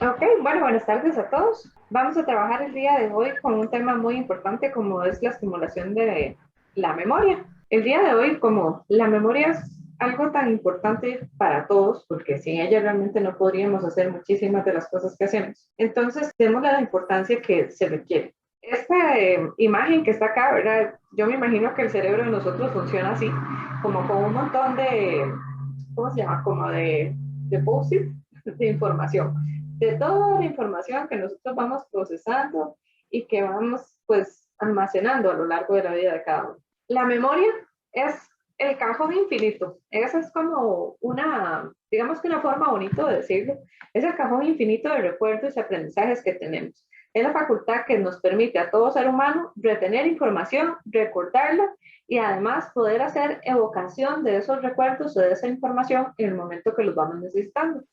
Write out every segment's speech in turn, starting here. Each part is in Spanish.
Ok, bueno, buenas tardes a todos. Vamos a trabajar el día de hoy con un tema muy importante como es la estimulación de la memoria. El día de hoy, como la memoria es algo tan importante para todos, porque sin ella realmente no podríamos hacer muchísimas de las cosas que hacemos. Entonces, tenemos la importancia que se requiere. Esta imagen que está acá, ¿verdad? Yo me imagino que el cerebro de nosotros funciona así, como con un montón de, ¿cómo se llama? Como de post-it de información, de toda la información que nosotros vamos procesando y que vamos pues almacenando a lo largo de la vida de cada uno. La memoria es el cajón infinito. Esa es como una, digamos que una forma bonita de decirlo. Es el cajón infinito de recuerdos y aprendizajes que tenemos. Es la facultad que nos permite a todo ser humano retener información, recordarla y además poder hacer evocación de esos recuerdos o de esa información en el momento que los vamos necesitando.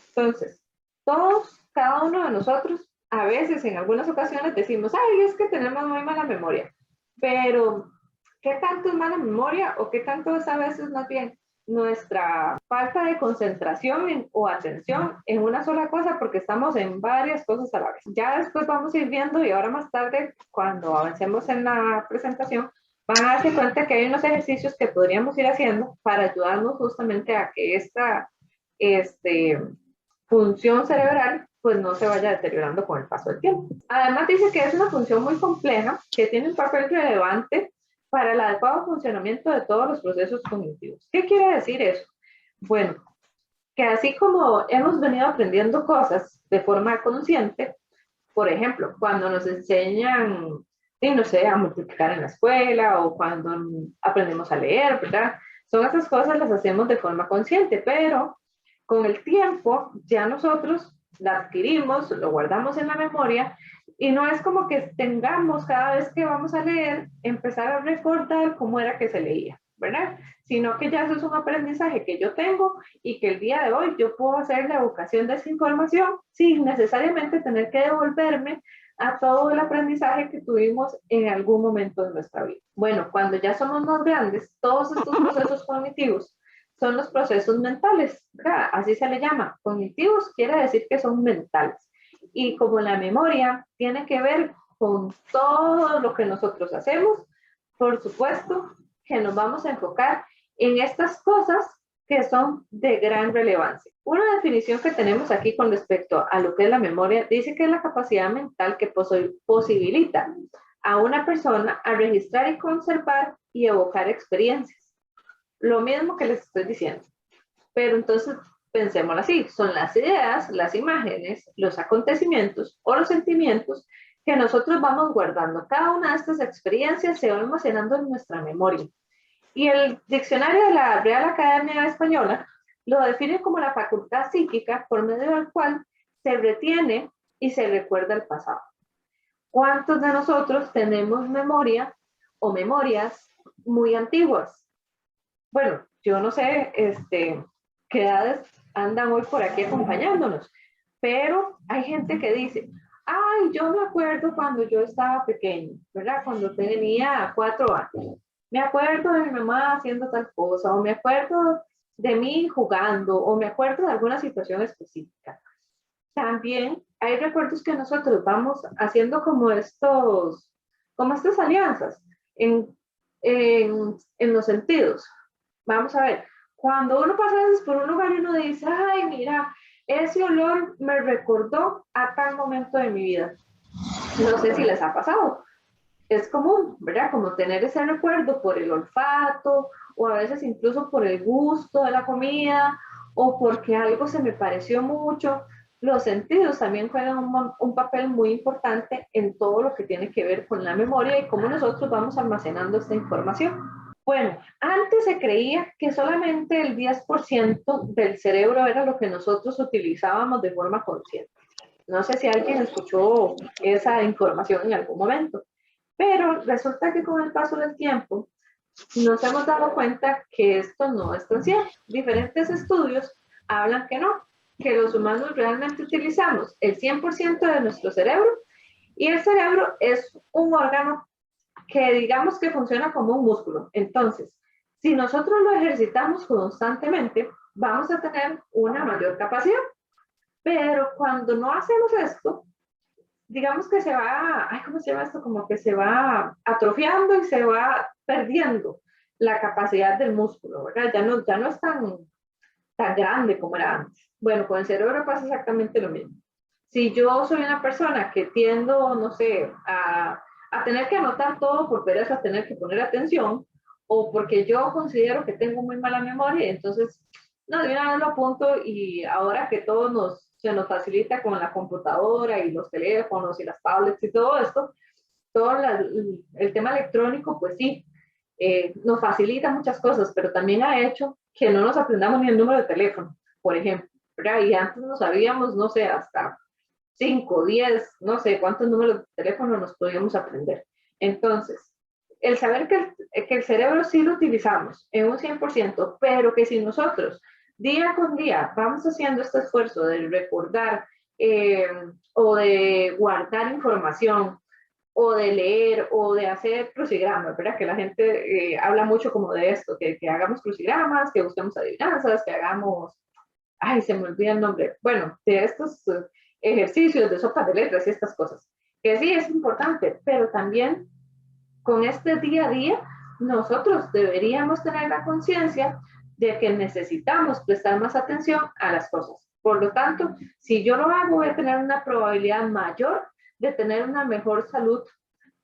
Entonces, todos, cada uno de nosotros, a veces, en algunas ocasiones decimos, ay, es que tenemos muy mala memoria, pero ¿qué tanto es mala memoria o qué tanto es a veces más bien nuestra falta de concentración o atención en una sola cosa porque estamos en varias cosas a la vez? Ya después vamos a ir viendo y ahora más tarde, cuando avancemos en la presentación, van a darse cuenta que hay unos ejercicios que podríamos ir haciendo para ayudarnos justamente a que esta este, función cerebral pues no se vaya deteriorando con el paso del tiempo. Además dice que es una función muy compleja que tiene un papel relevante para el adecuado funcionamiento de todos los procesos cognitivos. ¿Qué quiere decir eso? Bueno, que así como hemos venido aprendiendo cosas de forma consciente, por ejemplo, cuando nos enseñan, sí, no sé, a multiplicar en la escuela o cuando aprendemos a leer, ¿verdad? Son esas cosas las hacemos de forma consciente, pero con el tiempo ya nosotros la adquirimos, lo guardamos en la memoria y no es como que tengamos cada vez que vamos a leer, empezar a recordar cómo era que se leía, ¿verdad? Sino que ya eso es un aprendizaje que yo tengo y que el día de hoy yo puedo hacer la evocación de esa información sin necesariamente tener que devolverme a todo el aprendizaje que tuvimos en algún momento de nuestra vida. Bueno, cuando ya somos más grandes, todos estos procesos cognitivos son los procesos mentales, ¿verdad? Así se le llama. Cognitivos quiere decir que son mentales. Y como la memoria tiene que ver con todo lo que nosotros hacemos, por supuesto que nos vamos a enfocar en estas cosas que son de gran relevancia. Una definición que tenemos aquí con respecto a lo que es la memoria dice que es la capacidad mental que posibilita a una persona a registrar y conservar y evocar experiencias. Lo mismo que les estoy diciendo. Pero entonces pensémoslo así, son las ideas, las imágenes, los acontecimientos o los sentimientos que nosotros vamos guardando. Cada una de estas experiencias se va almacenando en nuestra memoria. Y el diccionario de la Real Academia Española lo define como la facultad psíquica por medio del cual se retiene y se recuerda el pasado. ¿Cuántos de nosotros tenemos memoria o memorias muy antiguas? Bueno, yo no sé qué edades andan hoy por aquí acompañándonos, pero hay gente que dice, ay, yo me acuerdo cuando yo estaba pequeño, ¿verdad? Cuando tenía 4 años. Me acuerdo de mi mamá haciendo tal cosa, o me acuerdo de mí jugando, o me acuerdo de alguna situación específica. También hay recuerdos que nosotros vamos haciendo como estas alianzas en, en los sentidos. Vamos a ver, cuando uno pasa a veces por un lugar y uno dice, ay, mira, ese olor me recordó a tal momento de mi vida. No sé si les ha pasado. Es común, ¿verdad? Como tener ese recuerdo por el olfato o a veces incluso por el gusto de la comida o porque algo se me pareció mucho. Los sentidos también juegan un papel muy importante en todo lo que tiene que ver con la memoria y cómo nosotros vamos almacenando esta información. Bueno, antes se creía que solamente el 10% del cerebro era lo que nosotros utilizábamos de forma consciente. No sé si alguien escuchó esa información en algún momento, pero resulta que con el paso del tiempo nos hemos dado cuenta que esto no es tan cierto. Diferentes estudios hablan que los humanos realmente utilizamos el 100% de nuestro cerebro y el cerebro es un órgano que digamos que funciona como un músculo. Entonces, si nosotros lo ejercitamos constantemente, vamos a tener una mayor capacidad. Pero cuando no hacemos esto, digamos que se va, ay, ¿cómo se llama esto? Como que se va atrofiando y se va perdiendo la capacidad del músculo, ¿verdad? Ya no es tan grande como era antes. Bueno, con el cerebro pasa exactamente lo mismo. Si yo soy una persona que tiendo, no sé, a tener que anotar todo por pereza, a tener que poner atención, o porque yo considero que tengo muy mala memoria, entonces, no, de una vez lo apunto y ahora que todo se nos facilita con la computadora y los teléfonos y las tablets y todo esto, el tema electrónico, pues sí, nos facilita muchas cosas, pero también ha hecho que no nos aprendamos ni el número de teléfono, por ejemplo, ¿verdad? Y antes no sabíamos, no sé, hasta 5, 10, no sé cuántos números de teléfono nos podíamos aprender. Entonces, el saber que el cerebro sí lo utilizamos en un 100%, pero que si nosotros día con día vamos haciendo este esfuerzo de recordar eh, o de guardar información o de leer o de hacer crucigramas, ¿verdad? Que la gente habla mucho como de esto, que hagamos crucigramas, que busquemos adivinanzas, que hagamos, ay, se me olvida el nombre, bueno, de estos ejercicios de sopa de letras y estas cosas, que sí es importante, pero también con este día a día nosotros deberíamos tener la conciencia de que necesitamos prestar más atención a las cosas. Por lo tanto, si yo lo hago, voy a tener una probabilidad mayor de tener una mejor salud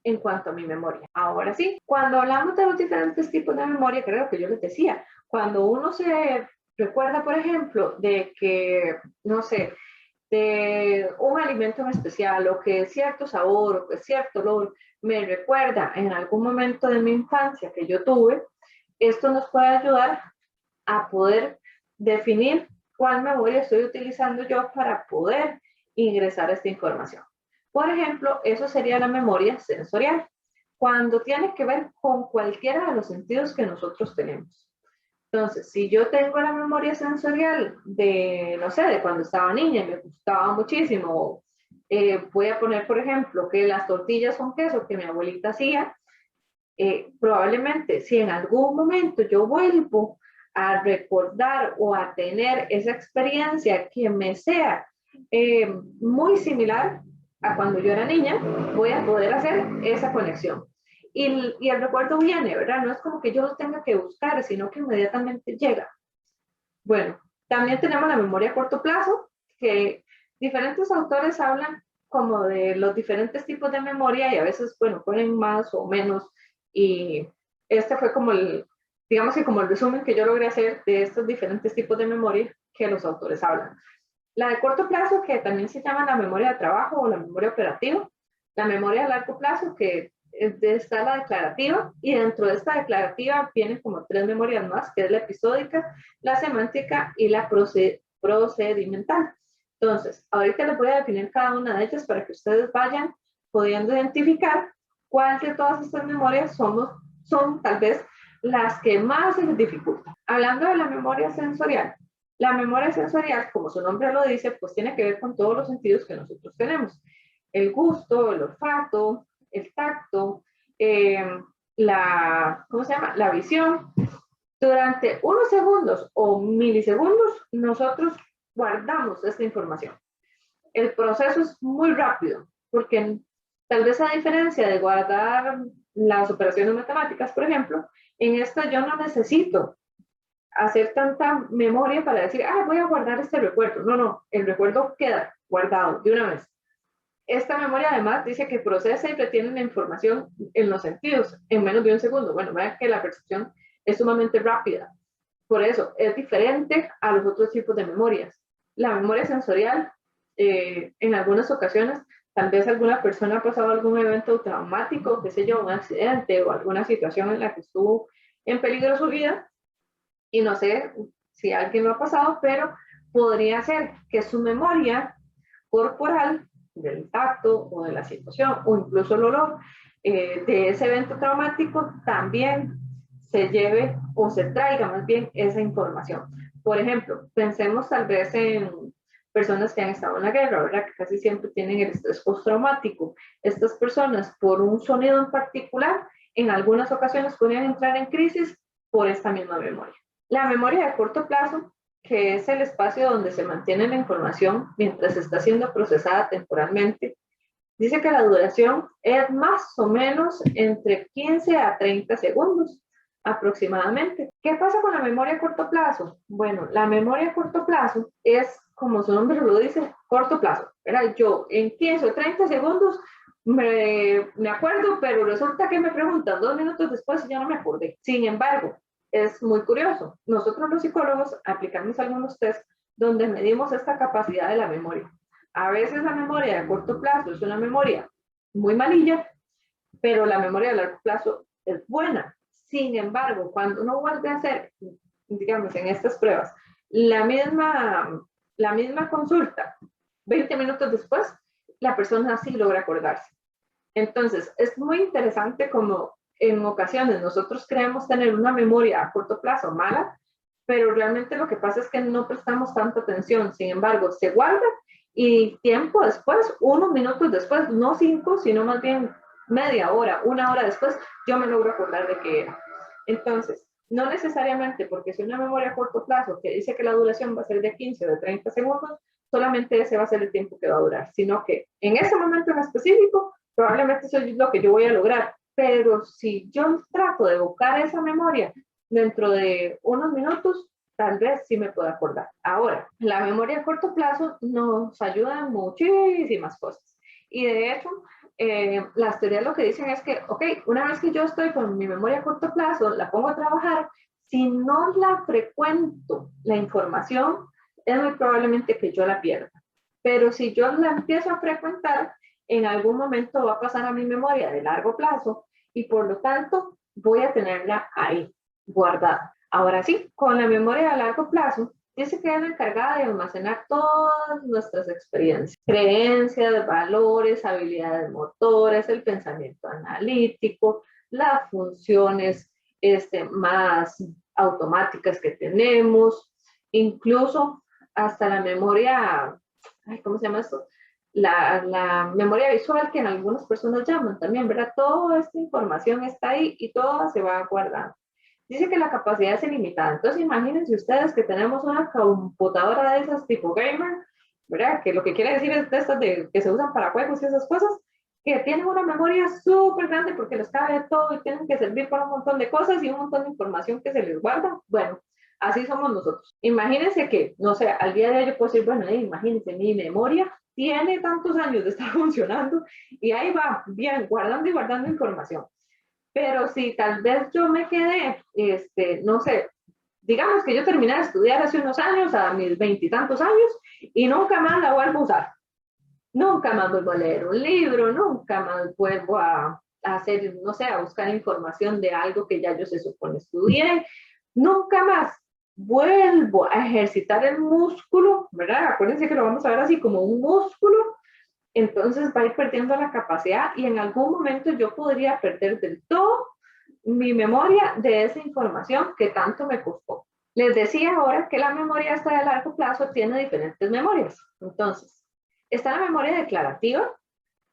en cuanto a mi memoria. Ahora sí, cuando hablamos de los diferentes tipos de memoria, creo que yo les decía, cuando uno se recuerda, por ejemplo, de que, no sé, de un alimento en especial o que cierto sabor o que cierto olor me recuerda en algún momento de mi infancia que yo tuve, esto nos puede ayudar a poder definir cuál memoria estoy utilizando yo para poder ingresar esta información. Por ejemplo, eso sería la memoria sensorial, cuando tiene que ver con cualquiera de los sentidos que nosotros tenemos. Entonces, si yo tengo la memoria sensorial de, no sé, de cuando estaba niña y me gustaba muchísimo, voy a poner, por ejemplo, que las tortillas con queso que mi abuelita hacía, probablemente si en algún momento yo vuelvo a recordar o a tener esa experiencia que me sea muy similar a cuando yo era niña, voy a poder hacer esa conexión. Y el recuerdo viene, ¿verdad? No es como que yo lo tenga que buscar, sino que inmediatamente llega. Bueno, también tenemos la memoria a corto plazo, que diferentes autores hablan como de los diferentes tipos de memoria y a veces, bueno, ponen más o menos. Y este fue como digamos que como el resumen que yo logré hacer de estos diferentes tipos de memoria que los autores hablan. La de corto plazo, que también se llama la memoria de trabajo o la memoria operativa. La memoria a largo plazo, que está la declarativa, y dentro de esta declarativa vienen como tres memorias más, que es la episódica, la semántica y la procedimental. Entonces, ahorita les voy a definir cada una de ellas para que ustedes vayan pudiendo identificar cuál de todas estas memorias son tal vez las que más se les dificultan. Hablando de la memoria sensorial, como su nombre lo dice, pues tiene que ver con todos los sentidos que nosotros tenemos. El gusto, el olfato, el tacto, ¿cómo se llama? La visión. Durante unos segundos o milisegundos, nosotros guardamos esta información. El proceso es muy rápido, porque tal vez a diferencia de guardar las operaciones matemáticas, por ejemplo, en esta yo no necesito hacer tanta memoria para decir, ah, voy a guardar este recuerdo. No, no, el recuerdo queda guardado de una vez. Esta memoria además dice que procesa y retiene la información en los sentidos en menos de un segundo. Bueno, vean que la percepción es sumamente rápida. Por eso es diferente a los otros tipos de memorias. La memoria sensorial, en algunas ocasiones, tal vez alguna persona ha pasado algún evento traumático, qué sé yo, un accidente o alguna situación en la que estuvo en peligro su vida, y no sé si alguien lo ha pasado, pero podría ser que su memoria corporal del tacto o de la situación o incluso el olor de ese evento traumático también se lleve o se traiga más bien esa información. Por ejemplo, pensemos tal vez en personas que han estado en la guerra, ¿verdad? Que casi siempre tienen el estrés postraumático. Estas personas, por un sonido en particular, en algunas ocasiones podrían entrar en crisis por esta misma memoria. La memoria de corto plazo que es el espacio donde se mantiene la información mientras está siendo procesada temporalmente, dice que la duración es más o menos entre 15 a 30 segundos aproximadamente. ¿Qué pasa con la memoria a corto plazo? Bueno, la memoria a corto plazo es, como su nombre lo dice, corto plazo. ¿Verdad? Yo en 15 o 30 segundos me acuerdo, pero resulta que me preguntan 2 minutos después y ya no me acordé. Sin embargo, es muy curioso. Nosotros los psicólogos aplicamos algunos tests donde medimos esta capacidad de la memoria. A veces la memoria a corto plazo es una memoria muy malilla, pero la memoria a largo plazo es buena. Sin embargo, cuando uno vuelve a hacer, digamos, en estas pruebas, la misma consulta, 20 minutos después, la persona sí logra acordarse. Entonces, es muy interesante como en ocasiones nosotros creemos tener una memoria a corto plazo mala, pero realmente lo que pasa es que no prestamos tanta atención. Sin embargo, se guarda y tiempo después, unos minutos después, no 5, sino más bien media hora, 1 hora después, yo me logro acordar de qué era. Entonces, no necesariamente porque es una memoria a corto plazo que dice que la duración va a ser de 15 o de 30 segundos, solamente ese va a ser el tiempo que va a durar, sino que en ese momento en específico, probablemente eso es lo que yo voy a lograr. Pero si yo trato de evocar esa memoria dentro de unos minutos, tal vez sí me pueda acordar. Ahora, la memoria a corto plazo nos ayuda en muchísimas cosas. Y de hecho, las teorías lo que dicen es que, ok, una vez que yo estoy con mi memoria a corto plazo, la pongo a trabajar, si no la frecuento la información, es muy probablemente que yo la pierda. Pero si yo la empiezo a frecuentar, en algún momento va a pasar a mi memoria de largo plazo y por lo tanto voy a tenerla ahí, guardada. Ahora sí, con la memoria a largo plazo, dice que es la encargada de almacenar todas nuestras experiencias, creencias, valores, habilidades motoras, el pensamiento analítico, las funciones más automáticas que tenemos, incluso hasta la memoria, ¿cómo se llama esto? La memoria visual que en algunas personas llaman también, ¿verdad? Toda esta información está ahí y toda se va guardando. Dice que la capacidad es ilimitada. Entonces, imagínense ustedes que tenemos una computadora de esas tipo gamer, ¿verdad? Que lo que quiere decir es de estas que se usan para juegos y esas cosas, que tienen una memoria súper grande porque les cabe todo y tienen que servir para un montón de cosas y un montón de información que se les guarda. Bueno, así somos nosotros. Imagínense que, no sé, al día de hoy yo puedo decir, bueno, imagínense, mi memoria tiene tantos años de estar funcionando y ahí va, bien, guardando y guardando información. Pero si tal vez yo me quedé, no sé, digamos que yo terminé de estudiar hace unos años, a mis 20 y tantos años, y nunca más la vuelvo a usar. Nunca más vuelvo a leer un libro, nunca más vuelvo a hacer, no sé, a buscar información de algo que ya yo se supone estudié. Nunca más vuelvo a ejercitar el músculo, ¿verdad? Acuérdense que lo vamos a ver así como un músculo, entonces va a ir perdiendo la capacidad y en algún momento yo podría perder del todo mi memoria de esa información que tanto me costó. Les decía ahora que la memoria hasta de largo plazo tiene diferentes memorias. Entonces, está la memoria declarativa,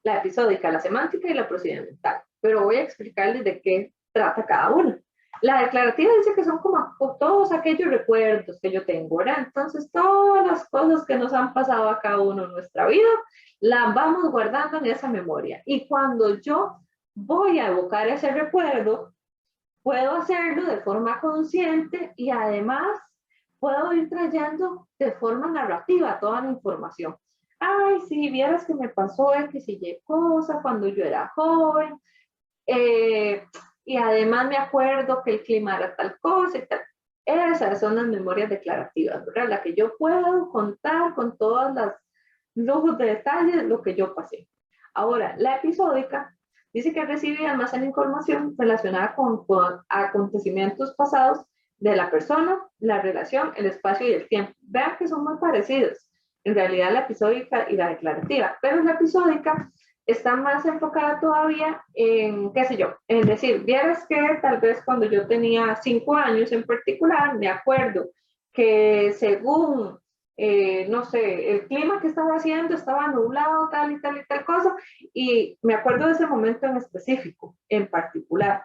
la episódica, la semántica y la procedimental. Pero voy a explicarles de qué trata cada una. La declarativa dice que son como todos aquellos recuerdos que yo tengo, ¿verdad? Entonces, todas las cosas que nos han pasado a cada uno en nuestra vida, las vamos guardando en esa memoria. Y cuando yo voy a evocar ese recuerdo, puedo hacerlo de forma consciente y además puedo ir trayendo de forma narrativa toda la información. Ay, si vieras que me pasó X y Y cosa cuando yo era joven, eh, y además me acuerdo que el clima era tal cosa y tal. Esas son las memorias declarativas, ¿verdad? La que yo puedo contar con todas las lujos de detalles lo que yo pasé. Ahora, la episódica dice que recibe y almacena información relacionada con acontecimientos pasados de la persona, la relación, el espacio y el tiempo. Vean que son muy parecidos, en realidad la episódica y la declarativa, pero la episódica está más enfocada todavía en, qué sé yo, en decir, vieras que tal vez cuando yo tenía 5 años en particular, me acuerdo que según, no sé, el clima que estaba haciendo estaba nublado, tal y tal y tal cosa, y me acuerdo de ese momento en específico, en particular,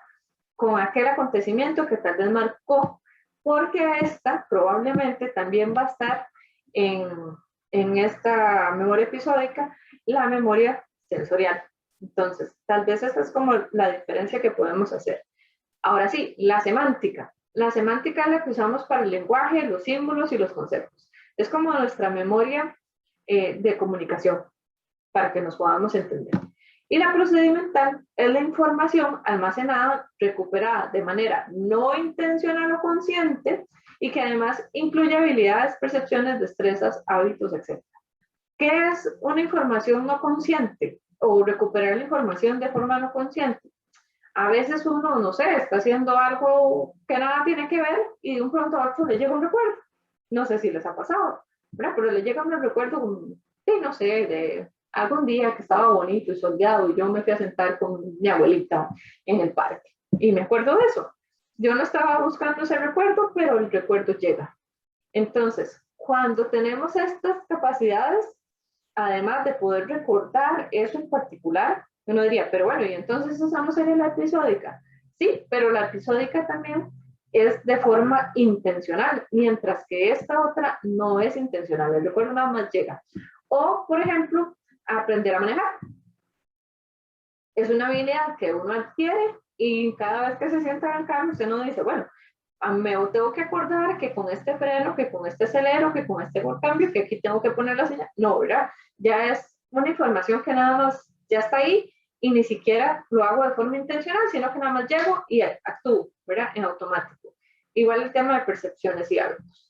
con aquel acontecimiento que tal vez marcó porque esta probablemente también va a estar en esta memoria episódica, la memoria sensorial. Entonces, tal vez esta es como la diferencia que podemos hacer. Ahora sí, la semántica. La semántica es la que usamos para el lenguaje, los símbolos y los conceptos. Es como nuestra memoria de comunicación, para que nos podamos entender. Y la procedimental es la información almacenada, recuperada de manera no intencional o consciente y que además incluye habilidades, percepciones, destrezas, hábitos, etc. ¿Qué es una información no consciente o recuperar la información de forma no consciente? A veces uno, no sé, está haciendo algo que nada tiene que ver y de un pronto a otro le llega un recuerdo. No sé si les ha pasado, ¿verdad? Pero le llega un recuerdo, sí, no sé, de algún día que estaba bonito y soleado y yo me fui a sentar con mi abuelita en el parque. Y me acuerdo de eso. Yo no estaba buscando ese recuerdo, pero el recuerdo llega. Entonces, cuando tenemos estas capacidades, además de poder recordar eso en particular, uno diría, pero bueno, y entonces usamos en la episódica. Sí, pero la episódica también es de forma intencional, mientras que esta otra no es intencional, el recuerdo nada más llega. O, por ejemplo, aprender a manejar. Es una habilidad que uno adquiere y cada vez que se sienta en el carro, usted no dice, bueno, me tengo que acordar que con este freno, que con este acelero, que con este cambio, que aquí tengo que poner la señal. No, ¿verdad? Ya es una información que nada más ya está ahí y ni siquiera lo hago de forma intencional, sino que nada más llego y actúo, ¿verdad? En automático. Igual el tema de percepciones y hábitos.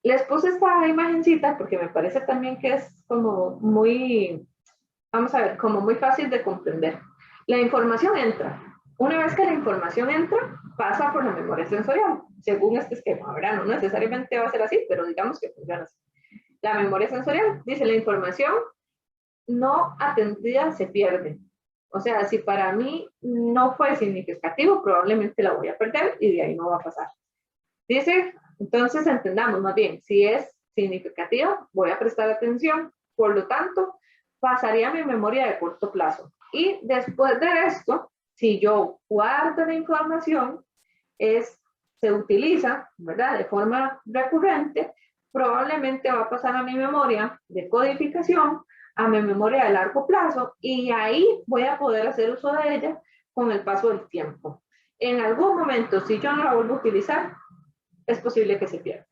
Les puse esta imagencita porque me parece también que es como muy, vamos a ver, como muy fácil de comprender. La información entra. Una vez que la información entra, pasa por la memoria sensorial, según este esquema, ¿verdad? No necesariamente va a ser así, pero digamos que funciona así. La memoria sensorial dice la información no atendida se pierde. O sea, si para mí no fue significativo, probablemente la voy a perder y de ahí no va a pasar. Dice, entonces entendamos más bien, si es significativo, voy a prestar atención, por lo tanto, pasaría a mi memoria de corto plazo. Y después de esto, si yo guardo la información, se utiliza, ¿verdad? De forma recurrente, probablemente va a pasar a mi memoria de codificación, a mi memoria de largo plazo, y ahí voy a poder hacer uso de ella con el paso del tiempo. En algún momento, si yo no la vuelvo a utilizar, es posible que se pierda.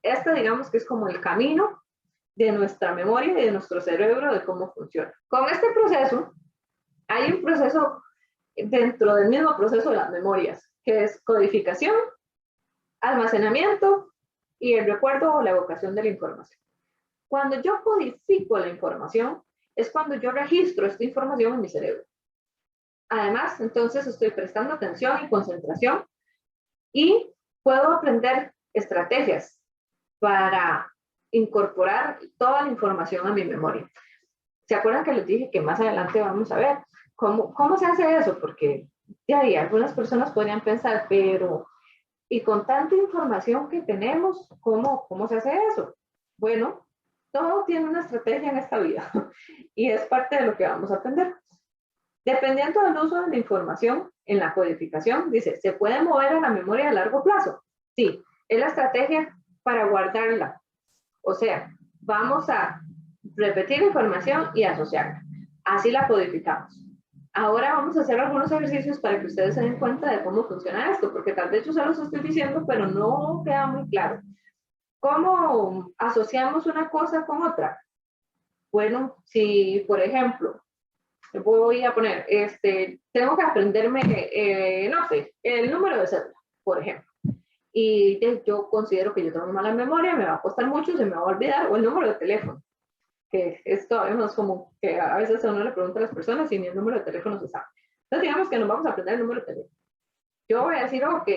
Este, digamos que es como el camino de nuestra memoria y de nuestro cerebro de cómo funciona. Con este proceso, hay un proceso dentro del mismo proceso de las memorias, que es codificación, almacenamiento y el recuerdo o la evocación de la información. Cuando yo codifico la información, es cuando yo registro esta información en mi cerebro. Además, entonces estoy prestando atención y concentración y puedo aprender estrategias para incorporar toda la información a mi memoria. ¿Se acuerdan que les dije que más adelante vamos a ver cómo se hace eso? Porque de ahí algunas personas podrían pensar, pero y con tanta información que tenemos, ¿cómo se hace eso? Bueno, todo tiene una estrategia en esta vida y es parte de lo que vamos a aprender. Dependiendo del uso de la información en la codificación, dice, ¿se puede mover a la memoria a largo plazo? Sí, es la estrategia para guardarla. O sea, vamos a repetir la información y asociarla. Así la codificamos. Ahora vamos a hacer algunos ejercicios para que ustedes se den cuenta de cómo funciona esto, porque tal vez yo se los estoy diciendo, pero no queda muy claro. ¿Cómo asociamos una cosa con otra? Bueno, si por ejemplo, voy a poner, tengo que aprenderme, no sé, el número de cédula, por ejemplo. Y yo considero que yo tengo mala memoria, me va a costar mucho, se me va a olvidar, o el número de teléfono, que esto es como que a veces a uno le pregunta a las personas si ni el número de teléfono se sabe. Entonces digamos que nos vamos a aprender el número de teléfono. Yo voy a decir, ok,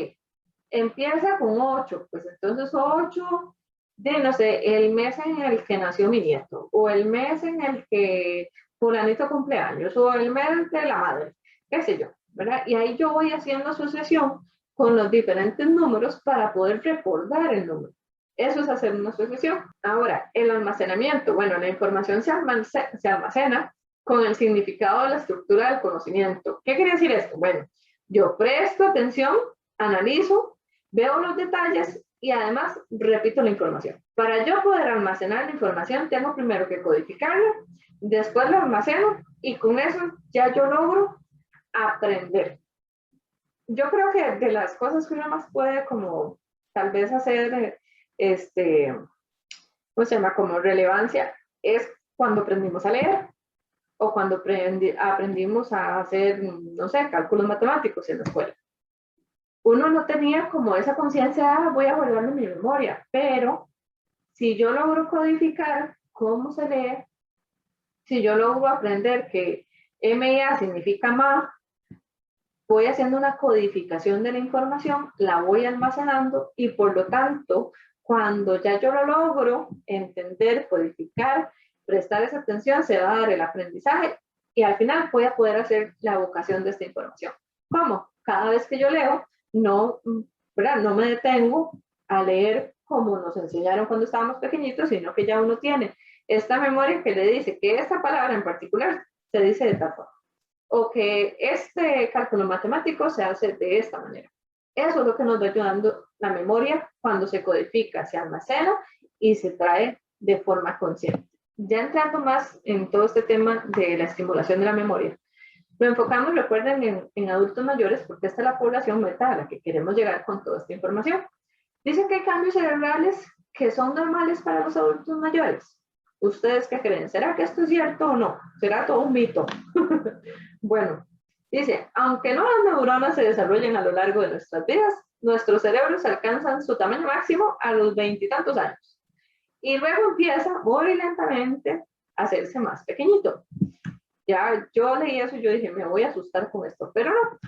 empieza con 8, pues entonces 8 de, no sé, el mes en el que nació mi nieto, o el mes en el que fulanito cumpleaños, o el mes de la madre, qué sé yo, ¿verdad? Y ahí yo voy haciendo asociación con los diferentes números para poder recordar el número. Eso es hacer una asociación. Ahora, el almacenamiento. Bueno, la información se almacena con el significado de la estructura del conocimiento. ¿Qué quiere decir esto? Bueno, yo presto atención analizo, veo los detalles y además repito la información. Para yo poder almacenar la información, tengo primero que codificarla, después la almaceno y con eso ya yo logro aprender. Yo creo que de las cosas que uno más puede como tal vez hacer, ¿cómo se llama? Como relevancia, es cuando aprendimos a leer o cuando aprendimos a hacer, no sé, cálculos matemáticos en la escuela. Uno no tenía como esa conciencia, voy a guardarlo en mi memoria, pero si yo logro codificar cómo se lee, si yo logro aprender que MA significa ma, voy haciendo una codificación de la información, la voy almacenando y por lo tanto, cuando ya yo lo logro entender, codificar, prestar esa atención, se va a dar el aprendizaje y al final voy a poder hacer la evocación de esta información. ¿Cómo? Cada vez que yo leo, no, ¿verdad? No me detengo a leer como nos enseñaron cuando estábamos pequeñitos, sino que ya uno tiene esta memoria que le dice que esta palabra en particular se dice de tal forma, o que este cálculo matemático se hace de esta manera. Eso es lo que nos va ayudando la memoria cuando se codifica, se almacena y se trae de forma consciente. Ya entrando más en todo este tema de la estimulación de la memoria, lo enfocamos, recuerden, en adultos mayores, porque esta es la población meta a la que queremos llegar con toda esta información. Dicen que hay cambios cerebrales que son normales para los adultos mayores. ¿Ustedes qué creen? ¿Será que esto es cierto o no? ¿Será todo un mito? Bueno, dice, aunque no las neuronas se desarrollen a lo largo de nuestras vidas, nuestros cerebros alcanzan su tamaño máximo a los 20 y tantos años. Y luego empieza muy lentamente a hacerse más pequeñito. Ya yo leí eso y yo dije, me voy a asustar con esto, pero no,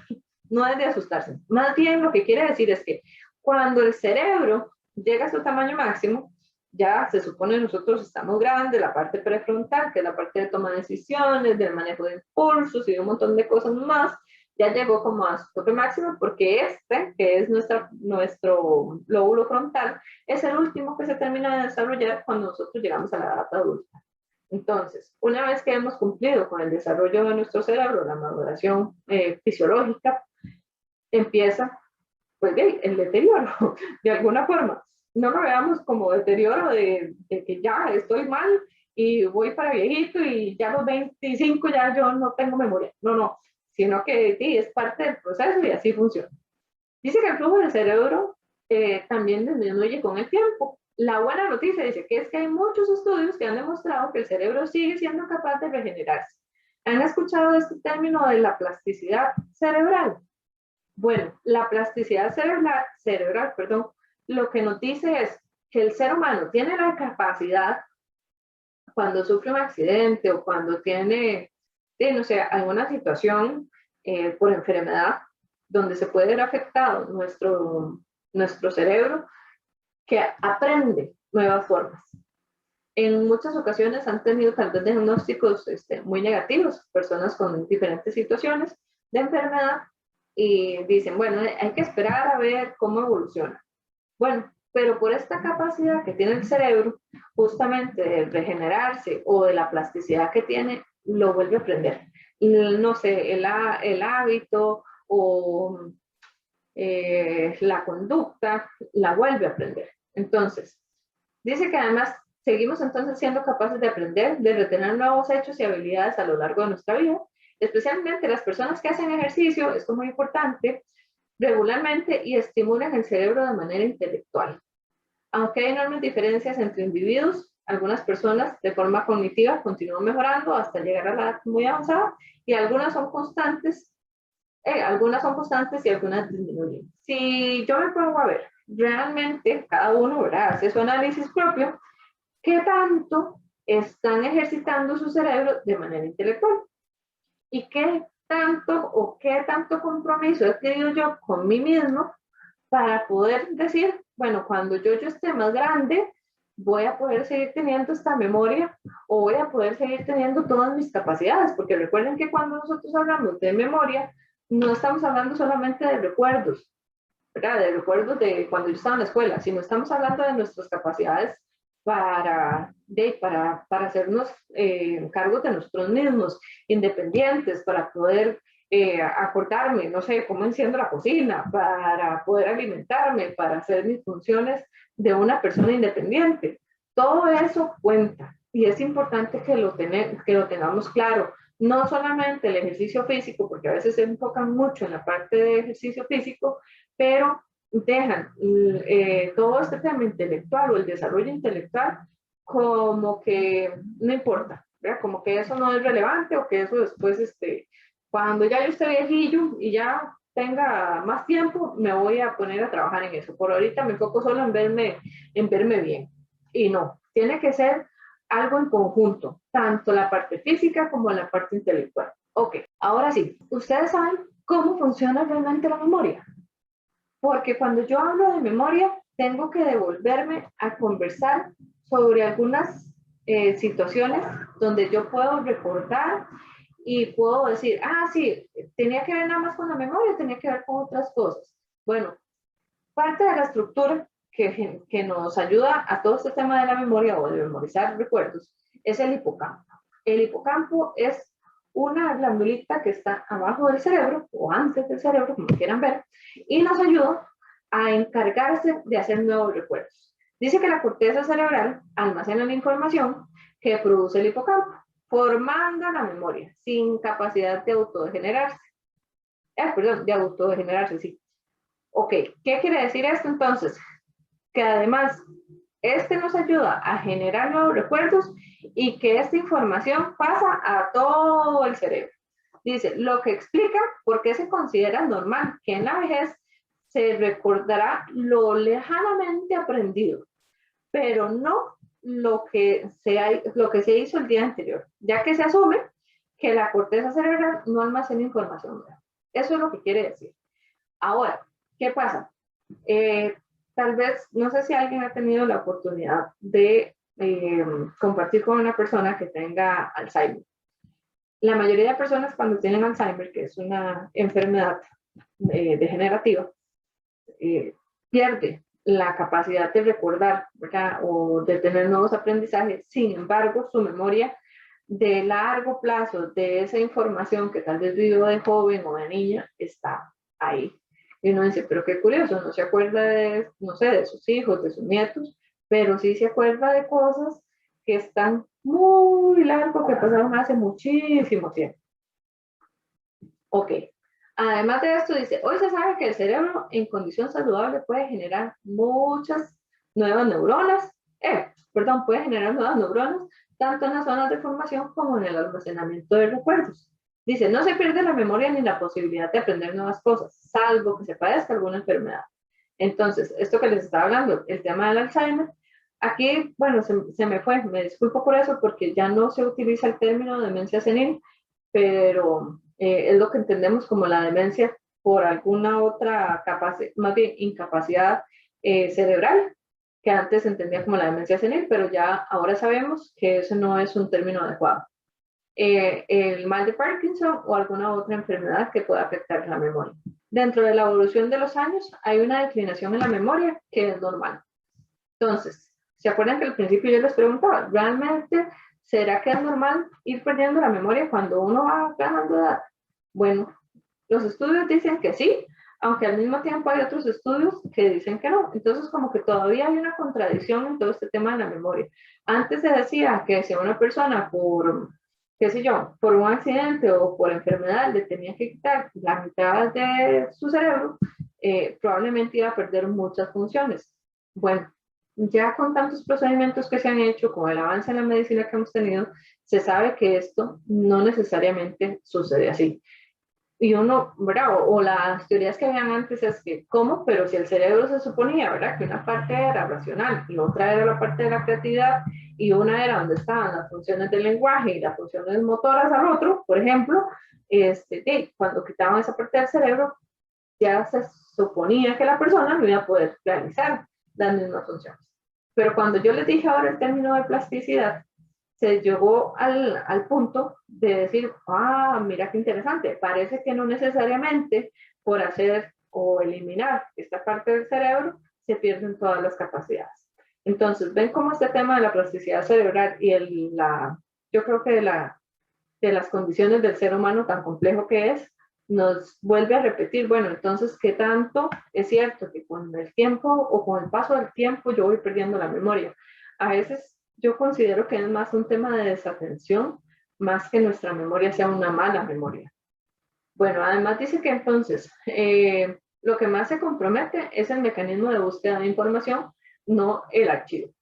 no es de asustarse. Más bien lo que quiere decir es que cuando el cerebro llega a su tamaño máximo, ya se supone nosotros estamos grandes, la parte prefrontal, que es la parte de toma de decisiones, del manejo de impulsos y de un montón de cosas más, ya llegó como a su tope máximo porque este, que es nuestro lóbulo frontal, es el último que se termina de desarrollar cuando nosotros llegamos a la edad adulta. Entonces, una vez que hemos cumplido con el desarrollo de nuestro cerebro, la maduración fisiológica, empieza pues el deterioro, de alguna forma. No lo veamos como deterioro de que ya estoy mal y voy para viejito y ya a los 25 ya yo no tengo memoria. No, no, sino que sí, es parte del proceso y así funciona. Dice que el flujo del cerebro también disminuye con el tiempo. La buena noticia dice que es que hay muchos estudios que han demostrado que el cerebro sigue siendo capaz de regenerarse. ¿Han escuchado este término de la plasticidad cerebral? Bueno, la plasticidad cerebral, perdón, lo que nos dice es que el ser humano tiene la capacidad, cuando sufre un accidente o cuando tiene, no sé, alguna situación por enfermedad, donde se puede ver afectado nuestro cerebro, que aprende nuevas formas. En muchas ocasiones han tenido tal vez diagnósticos muy negativos, personas con diferentes situaciones de enfermedad, y dicen, bueno, hay que esperar a ver cómo evoluciona. Bueno, pero por esta capacidad que tiene el cerebro, justamente de regenerarse o de la plasticidad que tiene, lo vuelve a aprender. Y, no sé, el hábito o la conducta la vuelve a aprender. Entonces, dice que además seguimos entonces siendo capaces de aprender, de retener nuevos hechos y habilidades a lo largo de nuestra vida, especialmente las personas que hacen ejercicio, esto es muy importante, regularmente y estimulan el cerebro de manera intelectual. Aunque hay enormes diferencias entre individuos, algunas personas de forma cognitiva continúan mejorando hasta llegar a la edad muy avanzada y algunas son constantes y algunas disminuyen. Si yo me pongo a ver, realmente cada uno, ¿verdad?, hace su análisis propio, ¿qué tanto están ejercitando su cerebro de manera intelectual? ¿Y qué tanto compromiso he tenido yo con mí mismo para poder decir, bueno, cuando yo esté más grande, voy a poder seguir teniendo esta memoria o voy a poder seguir teniendo todas mis capacidades? Porque recuerden que cuando nosotros hablamos de memoria, no estamos hablando solamente de recuerdos, ¿verdad? De recuerdos de cuando yo estaba en la escuela, sino estamos hablando de nuestras capacidades para hacernos cargos de nosotros mismos, independientes, para poder acordarme, no sé, cómo enciendo la cocina, para poder alimentarme, para hacer mis funciones de una persona independiente. Todo eso cuenta y es importante que lo tengamos claro. No solamente el ejercicio físico, porque a veces se enfocan mucho en la parte de ejercicio físico, pero dejan todo este tema intelectual o el desarrollo intelectual como que no importa, ¿verdad? Como que eso no es relevante o que eso después, cuando ya yo esté viejillo y ya tenga más tiempo, me voy a poner a trabajar en eso. Por ahorita me enfoco solo en verme bien. Y no, tiene que ser algo en conjunto, tanto la parte física como la parte intelectual. Ok, ahora sí, ustedes saben cómo funciona realmente la memoria. Porque cuando yo hablo de memoria, tengo que devolverme a conversar sobre algunas situaciones donde yo puedo recordar y puedo decir, ah, sí, tenía que ver nada más con la memoria, tenía que ver con otras cosas. Bueno, parte de la estructura que nos ayuda a todo este tema de la memoria o de memorizar recuerdos es el hipocampo. El hipocampo es una glandulita que está abajo del cerebro o antes del cerebro, como quieran ver, y nos ayuda a encargarse de hacer nuevos recuerdos. Dice que la corteza cerebral almacena la información que produce el hipocampo, formando la memoria, sin capacidad de autodegenerarse. Perdón, de autodegenerarse, sí. Ok, ¿qué quiere decir esto entonces? Que además nos ayuda a generar nuevos recuerdos y que esta información pasa a todo el cerebro. Dice, lo que explica por qué se considera normal que en la vejez se recordará lo lejanamente aprendido, pero no lo que se hizo el día anterior, ya que se asume que la corteza cerebral no almacena información. Eso es lo que quiere decir. Ahora, ¿qué pasa? Eh, Tal vez, no sé si alguien ha tenido la oportunidad de compartir con una persona que tenga Alzheimer. La mayoría de personas cuando tienen Alzheimer, que es una enfermedad degenerativa, eh, pierde la capacidad de recordar, ¿verdad? O de tener nuevos aprendizajes. Sin embargo, su memoria de largo plazo de esa información que tal vez vivió de joven o de niña está ahí. Y uno dice, pero qué curioso, no se acuerda de, no sé, de sus hijos, de sus nietos, pero sí se acuerda de cosas que están muy largo, que pasaron hace muchísimo tiempo. Ok. Además de esto, dice, hoy se sabe que el cerebro en condición saludable puede generar muchas nuevas neuronas, puede generar nuevas neuronas, tanto en las zonas de formación como en el almacenamiento de recuerdos. Dice, no se pierde la memoria ni la posibilidad de aprender nuevas cosas, salvo que se padezca alguna enfermedad. Entonces, esto que les estaba hablando, el tema del Alzheimer, aquí, bueno, se me fue, me disculpo por eso, porque ya no se utiliza el término demencia senil, pero es lo que entendemos como la demencia por alguna otra capacidad, más bien incapacidad cerebral, que antes se entendía como la demencia senil, pero ya ahora sabemos que eso no es un término adecuado. El mal de Parkinson o alguna otra enfermedad que pueda afectar la memoria. Dentro de la evolución de los años hay una declinación en la memoria que es normal. Entonces, ¿se acuerdan que al principio yo les preguntaba, ¿realmente será que es normal ir perdiendo la memoria cuando uno va ganando edad? Bueno, los estudios dicen que sí, aunque al mismo tiempo hay otros estudios que dicen que no. Entonces, como que todavía hay una contradicción en todo este tema de la memoria. Antes se decía que si a una persona por, qué sé yo, por un accidente o por enfermedad le tenía que quitar la mitad de su cerebro, probablemente iba a perder muchas funciones. Bueno, ya con tantos procedimientos que se han hecho, con el avance en la medicina que hemos tenido, se sabe que esto no necesariamente sucede así. Y uno, ¿verdad? O las teorías que habían antes es que, ¿cómo? Pero si el cerebro se suponía, ¿verdad? Que una parte era racional y otra era la parte de la creatividad y una era donde estaban las funciones del lenguaje y las funciones motoras al otro, por ejemplo, cuando quitaban esa parte del cerebro, ya se suponía que la persona no iba a poder realizar las mismas funciones. Pero cuando yo les dije ahora el término de plasticidad, se llegó al punto de decir, ah, mira qué interesante, parece que no necesariamente por hacer o eliminar esta parte del cerebro se pierden todas las capacidades. Entonces, ven cómo este tema de la plasticidad cerebral y yo creo que de las condiciones del ser humano tan complejo que es, nos vuelve a repetir, bueno, entonces, ¿qué tanto es cierto que con el tiempo o con el paso del tiempo yo voy perdiendo la memoria? A veces yo considero que es más un tema de desatención, más que nuestra memoria sea una mala memoria. Bueno, además dice que entonces lo que más se compromete es el mecanismo de búsqueda de información, no el archivo.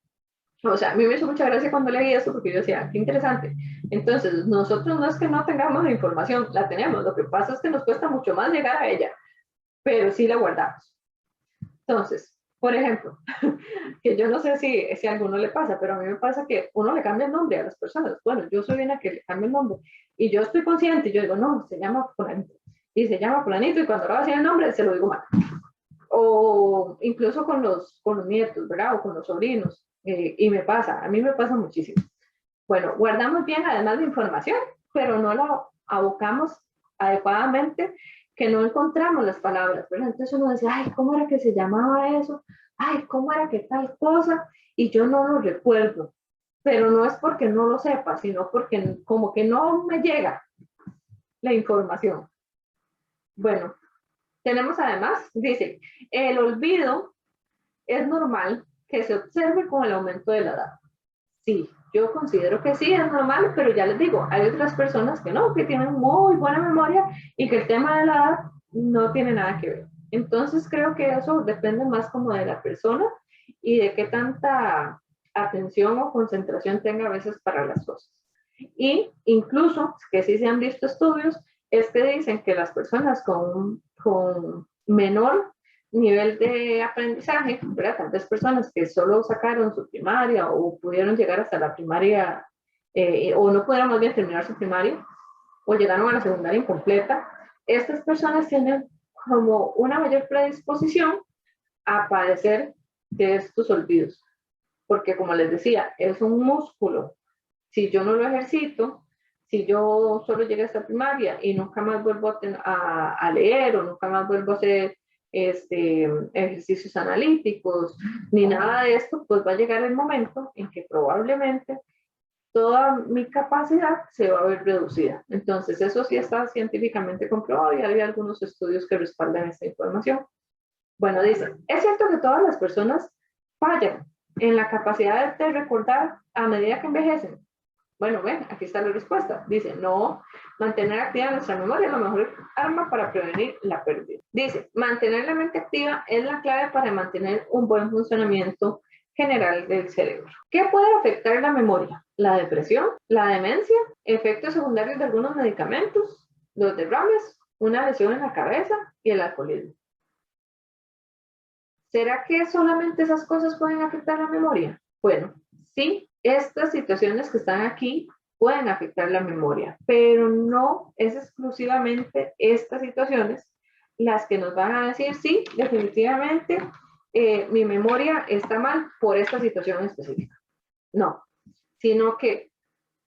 O sea, a mí me hizo mucha gracia cuando leí eso porque yo decía, qué interesante. Entonces, nosotros no es que no tengamos la información, la tenemos. Lo que pasa es que nos cuesta mucho más llegar a ella, pero sí la guardamos. Entonces, por ejemplo, que yo no sé si a alguno le pasa, pero a mí me pasa que uno le cambia el nombre a las personas. Bueno, yo soy una que le cambia el nombre y yo estoy consciente y yo digo, no, se llama fulanito. Y se llama fulanito y cuando le va a decir el nombre se lo digo mal. O incluso con los nietos, ¿verdad? O con los sobrinos. Y me pasa, a mí me pasa muchísimo. Bueno, guardamos bien además de información, pero no la abocamos adecuadamente, que no encontramos las palabras, ¿verdad? Entonces uno dice, ay, ¿cómo era que se llamaba eso? Ay, ¿cómo era que tal cosa? Y yo no lo recuerdo, pero no es porque no lo sepa, sino porque como que no me llega la información. Bueno, tenemos además, dice, el olvido es normal que se observe con el aumento de la edad. Sí, yo considero que sí, es normal, pero ya les digo, hay otras personas que no, que tienen muy buena memoria y que el tema de la edad no tiene nada que ver. Entonces creo que eso depende más como de la persona y de qué tanta atención o concentración tenga a veces para las cosas. Y incluso, que sí se han visto estudios, es que dicen que las personas con menor nivel de aprendizaje, ¿verdad? Tal vez personas que solo sacaron su primaria o pudieron llegar hasta la primaria, o no pudieron más bien terminar su primaria, o llegaron a la secundaria incompleta, estas personas tienen como una mayor predisposición a padecer de estos olvidos, porque como les decía, es un músculo. Si yo no lo ejercito, si yo solo llegué a esta primaria y nunca más vuelvo a leer o nunca más vuelvo a hacer ejercicios analíticos ni nada de esto, pues va a llegar el momento en que probablemente toda mi capacidad se va a ver reducida. Entonces, eso sí está científicamente comprobado y hay algunos estudios que respaldan esta información. Bueno, dice, es cierto que todas las personas fallan en la capacidad de recordar a medida que envejecen. Bueno, ven, aquí está la respuesta. Dice, no, mantener activa nuestra memoria es la mejor arma para prevenir la pérdida. Dice, mantener la mente activa es la clave para mantener un buen funcionamiento general del cerebro. ¿Qué puede afectar la memoria? La depresión, la demencia, efectos secundarios de algunos medicamentos, los derrames, una lesión en la cabeza y el alcoholismo. ¿Será que solamente esas cosas pueden afectar la memoria? Bueno, sí, estas situaciones que están aquí pueden afectar la memoria, pero no es exclusivamente estas situaciones las que nos van a decir, sí, definitivamente mi memoria está mal por esta situación específica. No, sino que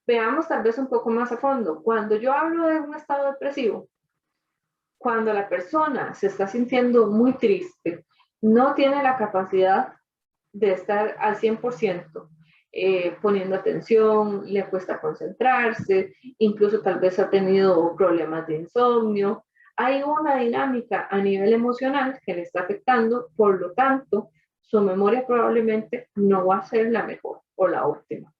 veamos tal vez un poco más a fondo. Cuando yo hablo de un estado depresivo, cuando la persona se está sintiendo muy triste, no tiene la capacidad de estar al 100%, poniendo atención, le cuesta concentrarse, incluso tal vez ha tenido problemas de insomnio. Hay una dinámica a nivel emocional que le está afectando, por lo tanto, su memoria probablemente no va a ser la mejor o la óptima.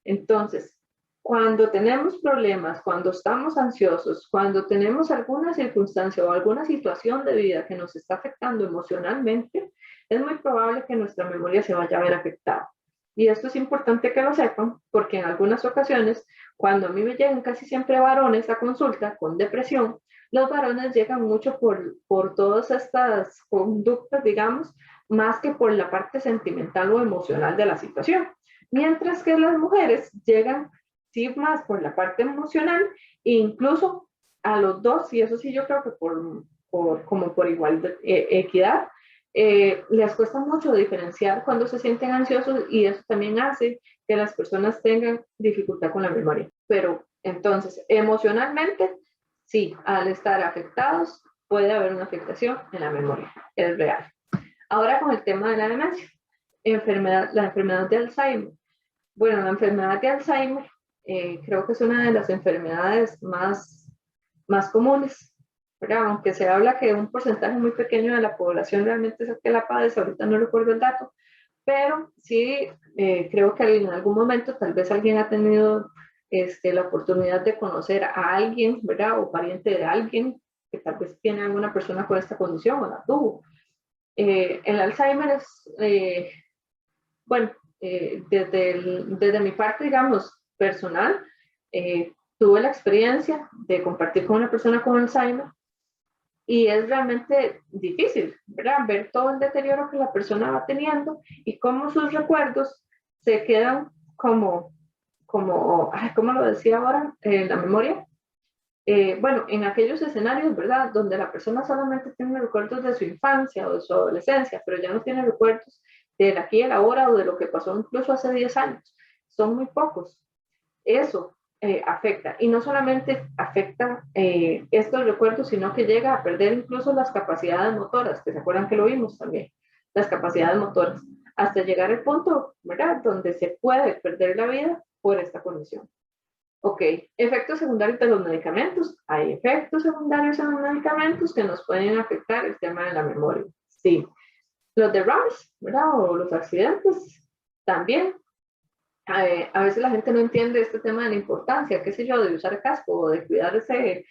Entonces, cuando tenemos problemas, cuando estamos ansiosos, cuando tenemos alguna circunstancia o alguna situación de vida que nos está afectando emocionalmente, es muy probable que nuestra memoria se vaya a ver afectada. Y esto es importante que lo sepan, porque en algunas ocasiones, cuando a mí me llegan casi siempre varones a consulta con depresión, los varones llegan mucho por todas estas conductas, digamos, más que por la parte sentimental o emocional de la situación. Mientras que las mujeres llegan sí más por la parte emocional e incluso a los dos, y eso sí yo creo que como por igual equidad, les cuesta mucho diferenciar cuando se sienten ansiosos y eso también hace que las personas tengan dificultad con la memoria. Pero entonces, emocionalmente, sí, al estar afectados puede haber una afectación en la memoria, es real. Ahora con el tema de la demencia, la enfermedad de Alzheimer. Bueno, la enfermedad de Alzheimer creo que es una de las enfermedades más comunes ¿verdad? Aunque se habla que un porcentaje muy pequeño de la población realmente es el que la padece, ahorita no recuerdo el dato, pero sí creo que en algún momento tal vez alguien ha tenido la oportunidad de conocer a alguien, ¿verdad? O pariente de alguien que tal vez tiene alguna persona con esta condición o la tuvo. El Alzheimer es, bueno, desde mi parte, digamos, personal, tuve la experiencia de compartir con una persona con Alzheimer y es realmente difícil, ¿verdad? Ver todo el deterioro que la persona va teniendo y cómo sus recuerdos se quedan ay, ¿cómo lo decía ahora? En la memoria. Bueno, en aquellos escenarios, ¿verdad? Donde la persona solamente tiene recuerdos de su infancia o de su adolescencia, pero ya no tiene recuerdos de aquí y el ahora o de lo que pasó incluso hace 10 años. Son muy pocos. Eso afecta. Y no solamente afecta estos recuerdos, sino que llega a perder incluso las capacidades motoras, que se acuerdan que lo vimos también, las capacidades motoras, hasta llegar al punto, ¿verdad?, donde se puede perder la vida por esta condición. Ok, efectos secundarios de los medicamentos. Hay efectos secundarios en los medicamentos que nos pueden afectar el tema de la memoria. Sí, los derrames, ¿verdad? O los accidentes también. A veces la gente no entiende este tema de la importancia, qué sé yo, de usar casco o de cuidarse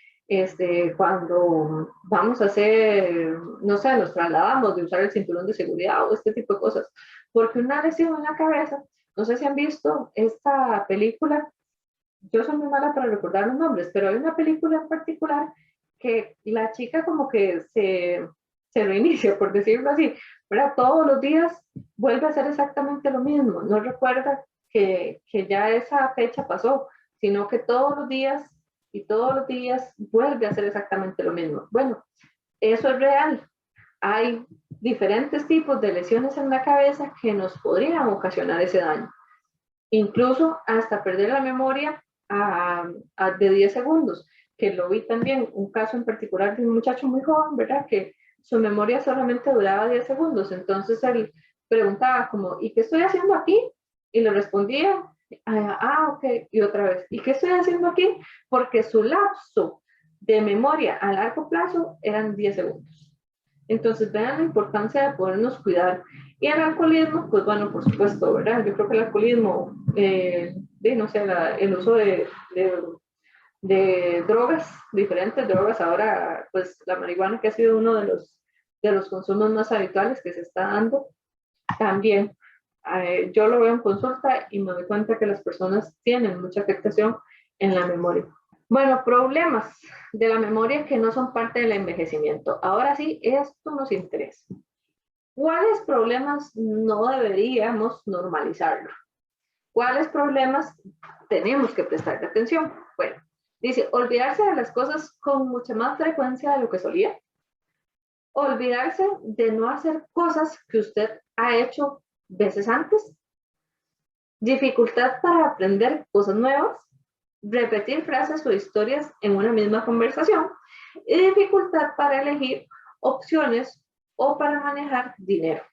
cuando vamos a hacer, no sé, nos trasladamos, de usar el cinturón de seguridad o este tipo de cosas. Porque una lesión en la cabeza, no sé si han visto esta película, yo soy muy mala para recordar los nombres, pero hay una película en particular que la chica como que se reinicia, por decirlo así, ¿verdad? Todos los días vuelve a hacer exactamente lo mismo, no recuerda que ya esa fecha pasó, sino que todos los días y todos los días vuelve a hacer exactamente lo mismo. Bueno, eso es real. Hay diferentes tipos de lesiones en la cabeza que nos podrían ocasionar ese daño, incluso hasta perder la memoria de 10 segundos, que lo vi también, un caso en particular de un muchacho muy joven, ¿verdad? Que su memoria solamente duraba 10 segundos, entonces él preguntaba como, ¿y qué estoy haciendo aquí? Y le respondía, ok, y otra vez, ¿y qué estoy haciendo aquí? Porque su lapso de memoria a largo plazo eran 10 segundos. Entonces, vean la importancia de podernos cuidar. Y el alcoholismo, pues bueno, por supuesto, ¿verdad? Yo creo que el alcoholismo, no sé, el uso de drogas, diferentes drogas, ahora, pues la marihuana que ha sido uno de los consumos más habituales que se está dando, también. Yo lo veo en consulta y me doy cuenta que las personas tienen mucha afectación en la memoria. Bueno, problemas de la memoria que no son parte del envejecimiento. Ahora sí, esto nos interesa. ¿Cuáles problemas no deberíamos normalizarlo? ¿Cuáles problemas tenemos que prestarle atención? Bueno, dice, olvidarse de las cosas con mucha más frecuencia de lo que solía. Olvidarse de no hacer cosas que usted ha hecho veces antes. Dificultad para aprender cosas nuevas. Repetir frases o historias en una misma conversación. Y dificultad para elegir opciones o para manejar dinero.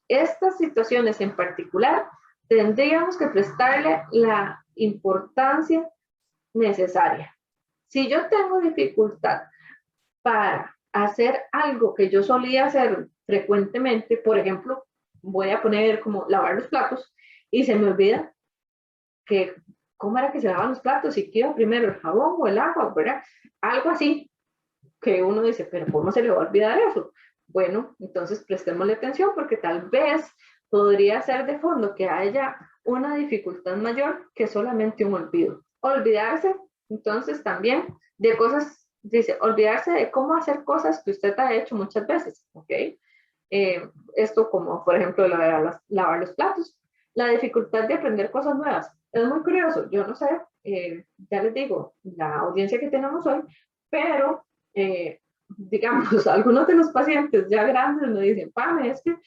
Estas situaciones en particular tendríamos que prestarle la importancia necesaria. Si yo tengo dificultad para hacer algo que yo solía hacer frecuentemente, por ejemplo, voy a poner como lavar los platos y se me olvida que cómo era que se lavaban los platos y qué iba primero, el jabón o el agua, ¿verdad? Algo así que uno dice, pero ¿cómo se le va a olvidar eso? Bueno, entonces prestémosle atención porque tal vez podría ser de fondo que haya una dificultad mayor que solamente un olvido. Olvidarse, entonces también de cosas, dice, olvidarse de cómo hacer cosas que usted ha hecho muchas veces, ¿ok? Esto como, por ejemplo, lavar los platos. La dificultad de aprender cosas nuevas. Es muy curioso, yo no sé, ya les digo, la audiencia que tenemos hoy, pero digamos, algunos de los pacientes ya grandes me dicen, Pame, es que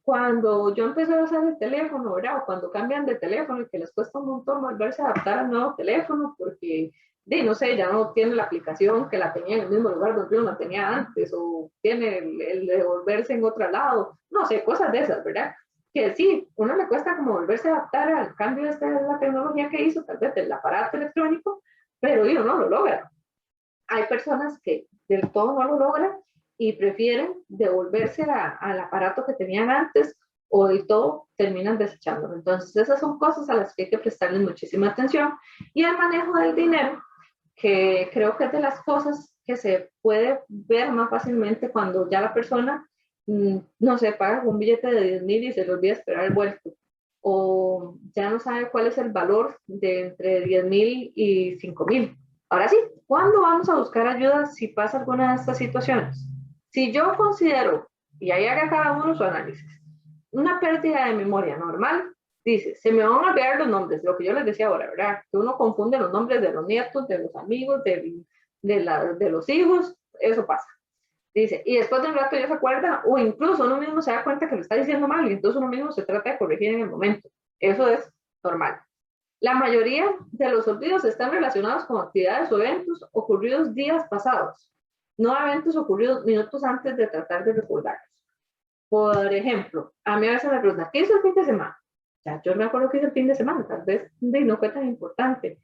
cuando yo empecé a usar el teléfono, ¿verdad? O cuando cambian de teléfono y que les cuesta un montón volverse a adaptar al nuevo teléfono porque, no sé, ya no tiene la aplicación que la tenía en el mismo lugar donde uno la tenía antes, o tiene el de volverse en otro lado, no sé, cosas de esas, ¿verdad? Que sí, uno le cuesta como volverse a adaptar al cambio de la tecnología que hizo, tal vez del aparato electrónico, pero uno no lo logra. Hay personas que del todo no lo logran y prefieren devolverse al aparato que tenían antes o del todo terminan desechándolo. Entonces, esas son cosas a las que hay que prestarles muchísima atención. Y el manejo del dinero, que creo que es de las cosas que se puede ver más fácilmente cuando ya la persona, no sé, paga un billete de 10,000 y se le olvida esperar el vuelto. O ya no sabe cuál es el valor de entre 10,000 y 5,000. Ahora sí, ¿cuándo vamos a buscar ayuda si pasa alguna de estas situaciones? Si yo considero, y ahí haga cada uno su análisis, una pérdida de memoria normal, dice, se me van a olvidar los nombres, lo que yo les decía ahora, ¿verdad? Que uno confunde los nombres de los nietos, de los amigos, de los hijos, eso pasa. Dice, y después de un rato ya se acuerda, o incluso uno mismo se da cuenta que lo está diciendo mal, y entonces uno mismo se trata de corregir en el momento. Eso es normal. La mayoría de los olvidos están relacionados con actividades o eventos ocurridos días pasados, no eventos ocurridos minutos antes de tratar de recordarlos. Por ejemplo, a mí a veces me preguntan, ¿qué hizo el fin de semana? Ya, yo me acuerdo que hice el fin de semana, tal vez no fue tan importante,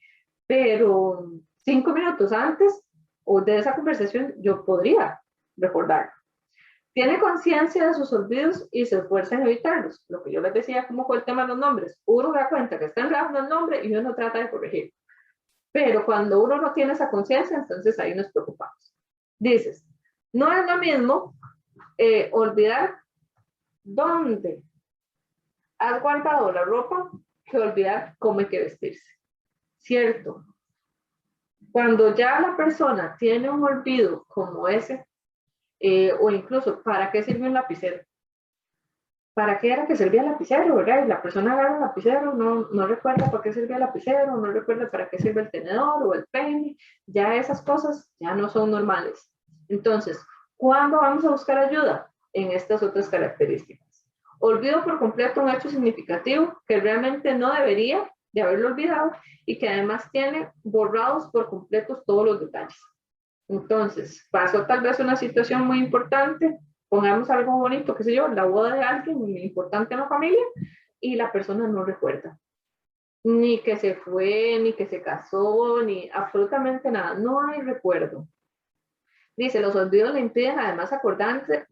pero 5 minutos antes o de esa conversación yo podría recordarlo. Tiene conciencia de sus olvidos y se esfuerza en evitarlos. Lo que yo les decía, ¿cómo fue el tema de los nombres? Uno da cuenta que está enredando el nombre y uno trata de corregir. Pero cuando uno no tiene esa conciencia, entonces ahí nos preocupamos. Dices, no es lo mismo olvidar dónde has guardado la ropa que olvidar cómo hay que vestirse. ¿Cierto? Cuando ya la persona tiene un olvido como ese, o incluso, ¿para qué sirve un lapicero? ¿Para qué era que servía el lapicero, verdad? Y la persona agarra el lapicero, no recuerda para qué servía el lapicero, no recuerda para qué sirve el tenedor o el peine, ya esas cosas ya no son normales. Entonces, ¿cuándo vamos a buscar ayuda? En estas otras características. Olvido por completo un hecho significativo que realmente no debería de haberlo olvidado y que además tiene borrados por completo todos los detalles. Entonces, pasó tal vez una situación muy importante, pongamos algo bonito, qué sé yo, la boda de alguien muy importante en la familia y la persona no recuerda. Ni que se fue, ni que se casó, ni absolutamente nada. No hay recuerdo. Dice, los olvidos le impiden además acordarse,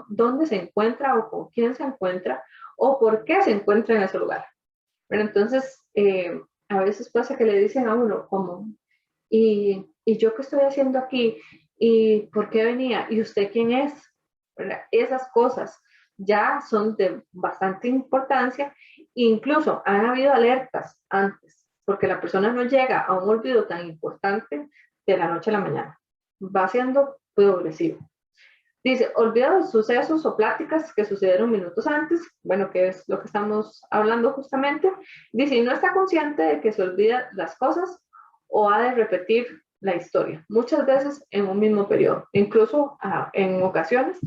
dónde se encuentra o con quién se encuentra o por qué se encuentra en ese lugar. Pero entonces, a veces pasa que le dicen a uno como, ¿y yo qué estoy haciendo aquí? ¿Y por qué venía? ¿Y usted quién es? ¿Verdad? Esas cosas ya son de bastante importancia. Incluso han habido alertas antes, porque la persona no llega a un olvido tan importante de la noche a la mañana. Va siendo progresivo. Dice, olvida los sucesos o pláticas que sucedieron minutos antes, bueno, que es lo que estamos hablando justamente. Dice, y no está consciente de que se olvida las cosas o ha de repetir la historia, muchas veces en un mismo periodo, incluso en ocasiones,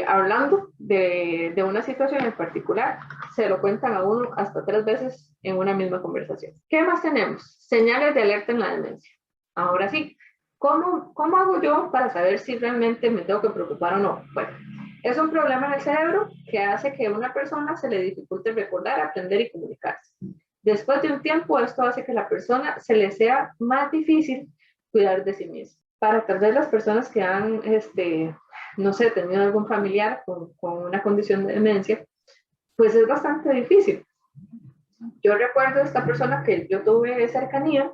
hablando de una situación en particular, se lo cuentan a uno hasta 3 veces en una misma conversación. ¿Qué más tenemos? Señales de alerta en la demencia. Ahora sí, ¿cómo hago yo para saber si realmente me tengo que preocupar o no? Bueno, es un problema en el cerebro que hace que a una persona se le dificulte recordar, aprender y comunicarse. Después de un tiempo, esto hace que a la persona se le sea más difícil cuidar de sí misma. Para tal vez las personas que han, no sé, tenido algún familiar con una condición de demencia, pues es bastante difícil. Yo recuerdo a esta persona que yo tuve cercanía,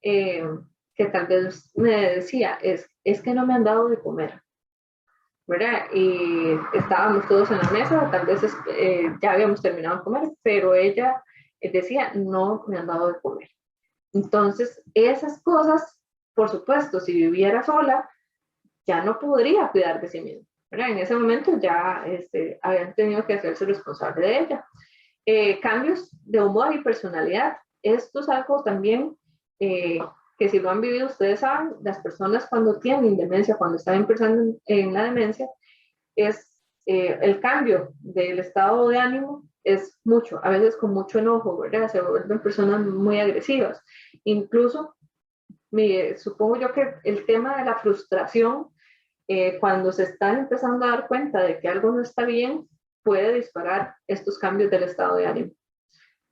que tal vez me decía, es que no me han dado de comer, ¿verdad? Y estábamos todos en la mesa, tal vez ya habíamos terminado de comer, pero ella decía, no me han dado de comer. Entonces, esas cosas, por supuesto, si viviera sola, ya no podría cuidar de sí misma, ¿verdad? En ese momento ya habían tenido que hacerse responsable de ella. Cambios de humor y personalidad. Esto es algo también que si lo han vivido ustedes saben, las personas cuando tienen demencia, cuando están empezando en la demencia, es el cambio del estado de ánimo es mucho, a veces con mucho enojo, ¿verdad? Se vuelven personas muy agresivas. Incluso, supongo yo que el tema de la frustración, cuando se están empezando a dar cuenta de que algo no está bien, puede disparar estos cambios del estado de ánimo.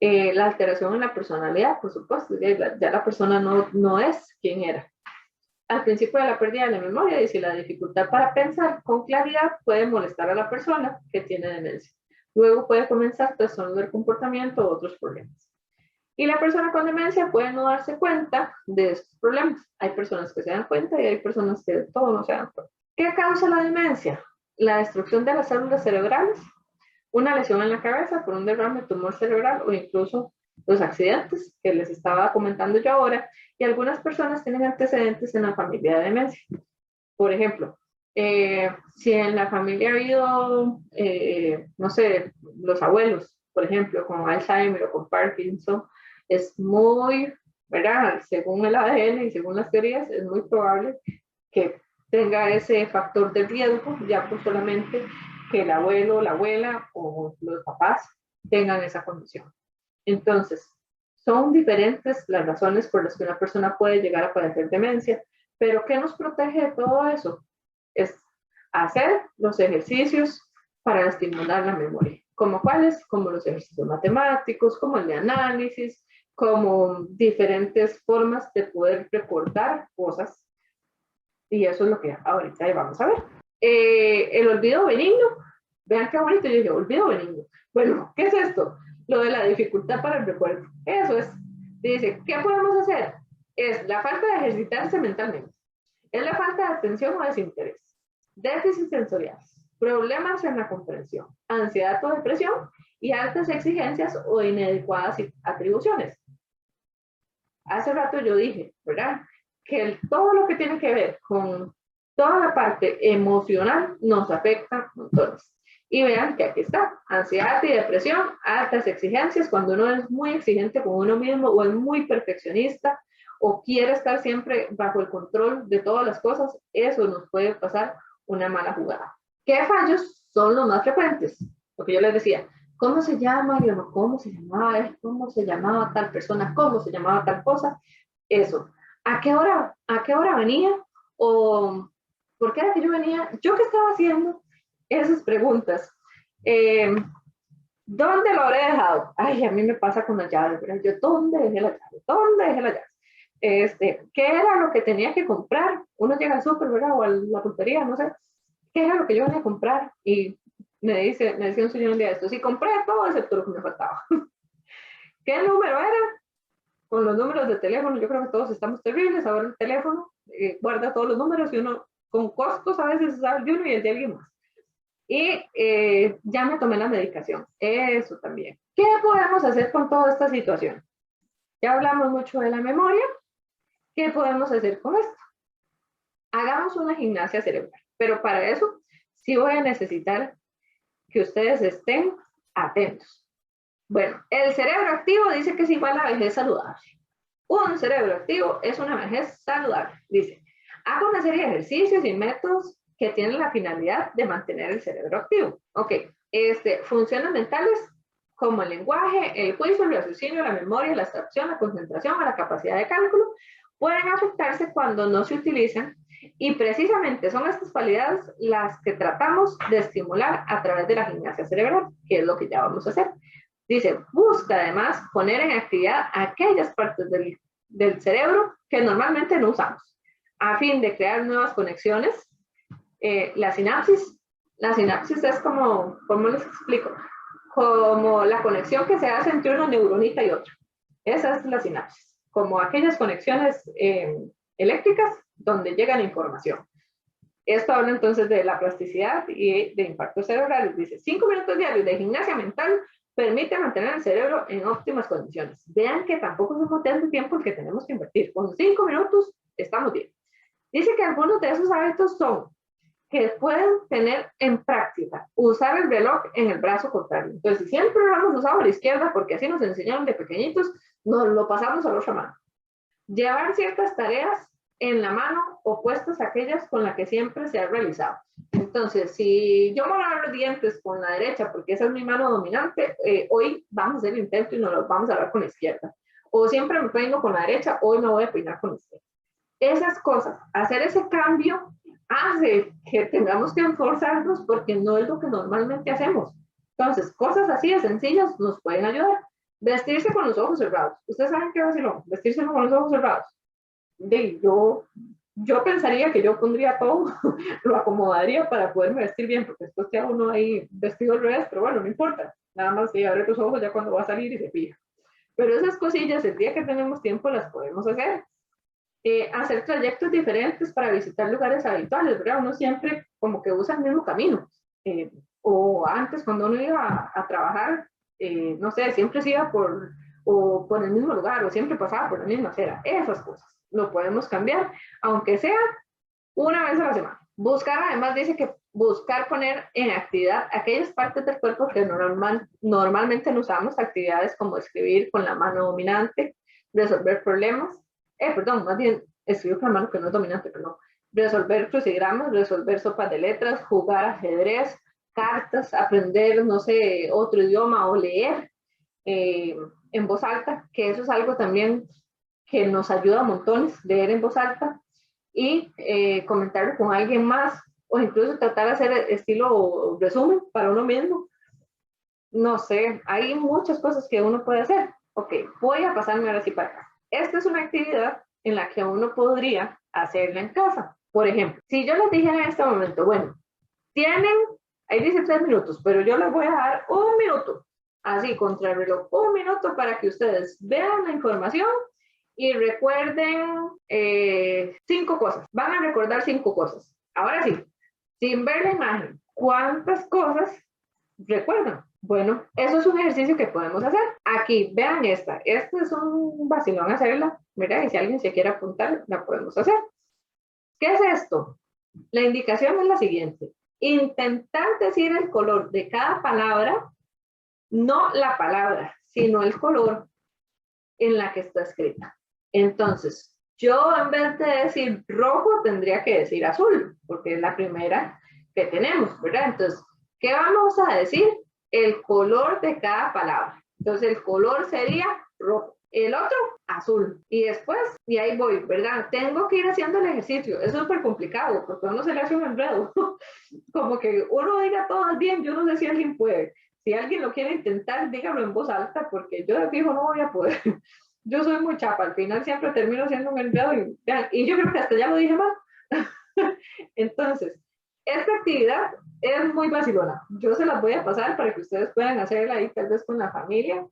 La alteración en la personalidad, por supuesto, ya la persona no es quien era. al principio de la pérdida de la memoria, dice la dificultad para pensar con claridad puede molestar a la persona que tiene demencia. Luego puede comenzar trastornos del comportamiento u otros problemas. Y la persona con demencia puede no darse cuenta de estos problemas. Hay personas que se dan cuenta y hay personas que de todo no se dan cuenta. ¿Qué causa la demencia? La destrucción de las células cerebrales, una lesión en la cabeza por un derrame, tumor cerebral o incluso los accidentes que les estaba comentando yo ahora, y algunas personas tienen antecedentes en la familia de demencia. Por ejemplo, si en la familia ha habido, no sé, los abuelos, por ejemplo, con Alzheimer o con Parkinson, es muy, ¿verdad? Según el ADN y según las teorías, es muy probable que tenga ese factor de riesgo, ya por solamente que el abuelo, la abuela o los papás tengan esa condición. Entonces, son diferentes las razones por las que una persona puede llegar a padecer demencia, pero ¿qué nos protege de todo eso? Es hacer los ejercicios para estimular la memoria. ¿Como cuáles? Como los ejercicios matemáticos, como el de análisis, como diferentes formas de poder recordar cosas. Y eso es lo que ahorita vamos a ver. El olvido benigno. Vean qué bonito, yo dije, olvido benigno. Bueno, ¿qué es esto? Lo de la dificultad para el recuerdo. Eso es. Dice, ¿qué podemos hacer? Es la falta de ejercitarse mentalmente. Es la falta de atención o desinterés. Déficits sensoriales. Problemas en la comprensión. Ansiedad o depresión. Y altas exigencias o inadecuadas atribuciones. Hace rato yo dije, ¿verdad? Que todo lo que tiene que ver con toda la parte emocional nos afecta montones. Y vean que aquí está, ansiedad y depresión, altas exigencias, cuando uno es muy exigente con uno mismo o es muy perfeccionista o quiere estar siempre bajo el control de todas las cosas, eso nos puede pasar una mala jugada. ¿Qué fallos son los más frecuentes? Lo que yo les decía, ¿cómo se llama? Yo no, ¿cómo se llamaba él? ¿Cómo se llamaba tal persona? ¿Cómo se llamaba tal cosa? Eso. ¿A qué hora venía? ¿O por qué era que yo venía? ¿Yo qué estaba haciendo? Esas preguntas. ¿Dónde lo habré dejado? Ay, a mí me pasa con las llaves, ¿verdad? Yo, ¿dónde dejé la llave? ¿Dónde dejé la llave? ¿Qué era lo que tenía que comprar? Uno llega al súper, ¿verdad? O a la pulpería, no sé. ¿Qué era lo que yo venía a comprar? Y me decía un señor un día esto, sí, compré todo excepto lo que me faltaba. ¿Qué número era? Con los números de teléfono, yo creo que todos estamos terribles. Ahora el teléfono guarda todos los números y uno, con costos, a veces sabe de uno y el de alguien más. Y ya me tomé la medicación. Eso también. ¿Qué podemos hacer con toda esta situación? Ya hablamos mucho de la memoria. ¿Qué podemos hacer con esto? Hagamos una gimnasia cerebral. Pero para eso sí voy a necesitar que ustedes estén atentos. Bueno, el cerebro activo dice que es igual a vejez saludable. Un cerebro activo es una vejez saludable. Dice, haga una serie de ejercicios y métodos que tienen la finalidad de mantener el cerebro activo. Ok, funciones mentales como el lenguaje, el juicio, el raciocinio, la memoria, la abstracción, la concentración o la capacidad de cálculo pueden afectarse cuando no se utilizan y precisamente son estas cualidades las que tratamos de estimular a través de la gimnasia cerebral, que es lo que ya vamos a hacer. Dice, busca además poner en actividad aquellas partes del cerebro que normalmente no usamos, a fin de crear nuevas conexiones. La sinapsis es como, ¿cómo les explico? Como la conexión que se hace entre una neuronita y otra. Esa es la sinapsis, como aquellas conexiones eléctricas donde llega la información. Esto habla entonces de la plasticidad y de impactos cerebrales. Dice, 5 minutos diarios de gimnasia mental permite mantener el cerebro en óptimas condiciones. Vean que tampoco es un montón de tiempo el que tenemos que invertir. Con 5 minutos estamos bien. Dice que algunos de esos hábitos son que pueden tener en práctica usar el reloj en el brazo contrario. Entonces, si siempre lo hemos usado a la izquierda, porque así nos enseñaron de pequeñitos, nos lo pasamos a la otra mano. Llevar ciertas tareas en la mano opuestas a aquellas con las que siempre se ha realizado. Entonces, si yo me lavo los dientes con la derecha, porque esa es mi mano dominante, hoy vamos a hacer el intento y nos lo vamos a dar con la izquierda. O siempre me peino con la derecha, hoy me voy a peinar con la izquierda. Esas cosas, hacer ese cambio hace que tengamos que esforzarnos porque no es lo que normalmente hacemos. Entonces, cosas así de sencillas nos pueden ayudar. Vestirse con los ojos cerrados. ¿Ustedes saben qué vacilón? Vestirse con los ojos cerrados. Yo yo pensaría que yo pondría todo, lo acomodaría para poderme vestir bien, porque después queda uno ahí vestido al revés, pero bueno, no importa. Nada más si abre tus ojos ya cuando va a salir y se fija. Pero esas cosillas, el día que tenemos tiempo, las podemos hacer. Hacer trayectos diferentes para visitar lugares habituales, ¿verdad? Uno siempre como que usa el mismo camino. O antes, cuando uno iba a trabajar, no sé, siempre se iba por el mismo lugar, o siempre pasaba por la misma acera. Esas cosas lo podemos cambiar, aunque sea una vez a la semana. Buscar, además, dice que buscar poner en actividad aquellas partes del cuerpo que normalmente no usamos, actividades como escribir con la mano dominante, resolver problemas, perdón, más bien escribir con la mano que no es dominante, perdón, resolver crucigramas, resolver sopas de letras, jugar ajedrez, cartas, aprender, no sé, otro idioma o leer en voz alta, que eso es algo también que nos ayuda a montones, leer en voz alta y comentarlo con alguien más o incluso tratar de hacer estilo resumen para uno mismo. No sé, hay muchas cosas que uno puede hacer. Ok, voy a pasarme ahora sí para acá. Esta es una actividad en la que uno podría hacerla en casa. Por ejemplo, si yo les dijera en este momento, bueno, tienen, ahí dice 3 minutos, pero yo les voy a dar 1 minuto, así contra el reloj, 1 minuto para que ustedes vean la información y recuerden 5 cosas. Van a recordar 5 cosas. Ahora sí, sin ver la imagen, ¿cuántas cosas recuerdan? Bueno, eso es un ejercicio que podemos hacer. Aquí, vean esta. Este es un vacilón hacerla, ¿verdad? Y si alguien se quiere apuntar, la podemos hacer. ¿Qué es esto? La indicación es la siguiente. Intentar decir el color de cada palabra, no la palabra, sino el color en la que está escrita. Entonces, yo en vez de decir rojo, tendría que decir azul, porque es la primera que tenemos, ¿verdad? Entonces, ¿qué vamos a decir? El color de cada palabra. Entonces, el color sería rojo. El otro, azul. Y después, y ahí voy, ¿verdad? Tengo que ir haciendo el ejercicio. Es súper complicado, porque uno se le hace un enredo. Como que uno diga todo bien, yo no sé si alguien puede. Si alguien lo quiere intentar, dígalo en voz alta, porque yo de fijo no voy a poder. Yo soy muy chapa, al final siempre termino siendo un enredo y yo creo que hasta ya lo dije mal. Entonces, esta actividad es muy vacilona. Yo se las voy a pasar para que ustedes puedan hacerla ahí tal vez con la familia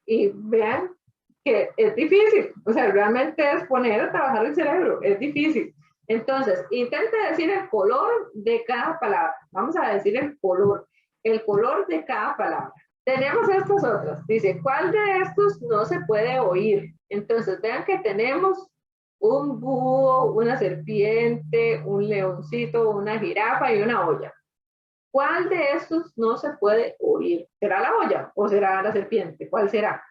y vean que es difícil. O sea, realmente es poner a trabajar el cerebro, es difícil. Entonces, intente decir el color de cada palabra. Vamos a decir el color de cada palabra. Tenemos estas otras. Dice, ¿cuál de estos no se puede oír? Entonces, vean que tenemos un búho, una serpiente, un leoncito, una jirafa y una olla. ¿Cuál de estos no se puede oír? ¿Será la olla o será la serpiente? ¿Cuál será?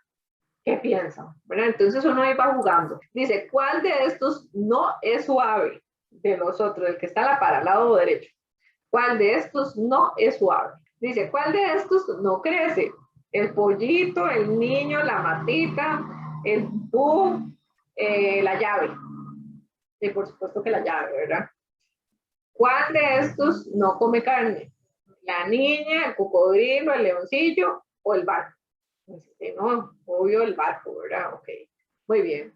¿Qué piensan? ¿Verdad? Entonces uno ahí va jugando. Dice, ¿cuál de estos no es suave? De los otros, el que está a la para, al lado derecho. ¿Cuál de estos no es suave? Dice, ¿cuál de estos no crece? El pollito, el niño, la matita, el búho, la llave. Y por supuesto que la llave, ¿verdad? ¿Cuál de estos no come carne? La niña, el cocodrilo, el leoncillo o el barco. No, obvio el barco, ¿verdad? Ok, muy bien.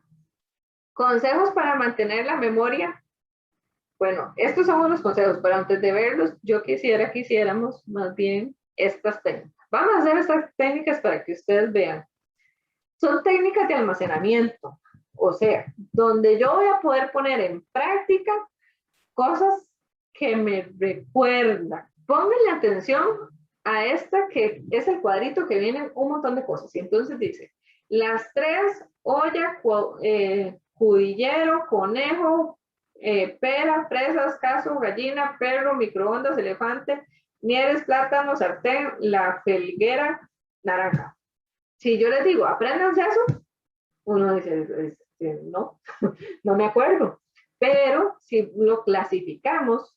Consejos para mantener la memoria. Bueno, estos son unos consejos, pero antes de verlos, yo quisiéramos más bien estas técnicas. Vamos a hacer estas técnicas para que ustedes vean. Son técnicas de almacenamiento, o sea, donde yo voy a poder poner en práctica cosas que me recuerdan. Pónganle atención a esta que es el cuadrito que viene un montón de cosas. Y entonces dice, las 3, olla, judillero, conejo, pera, fresas, caso, gallina, perro, microondas, elefante, nieves, plátano, sartén, la felguera, naranja. Si yo les digo, apréndanse eso, uno dice, no, no me acuerdo. Pero si lo clasificamos,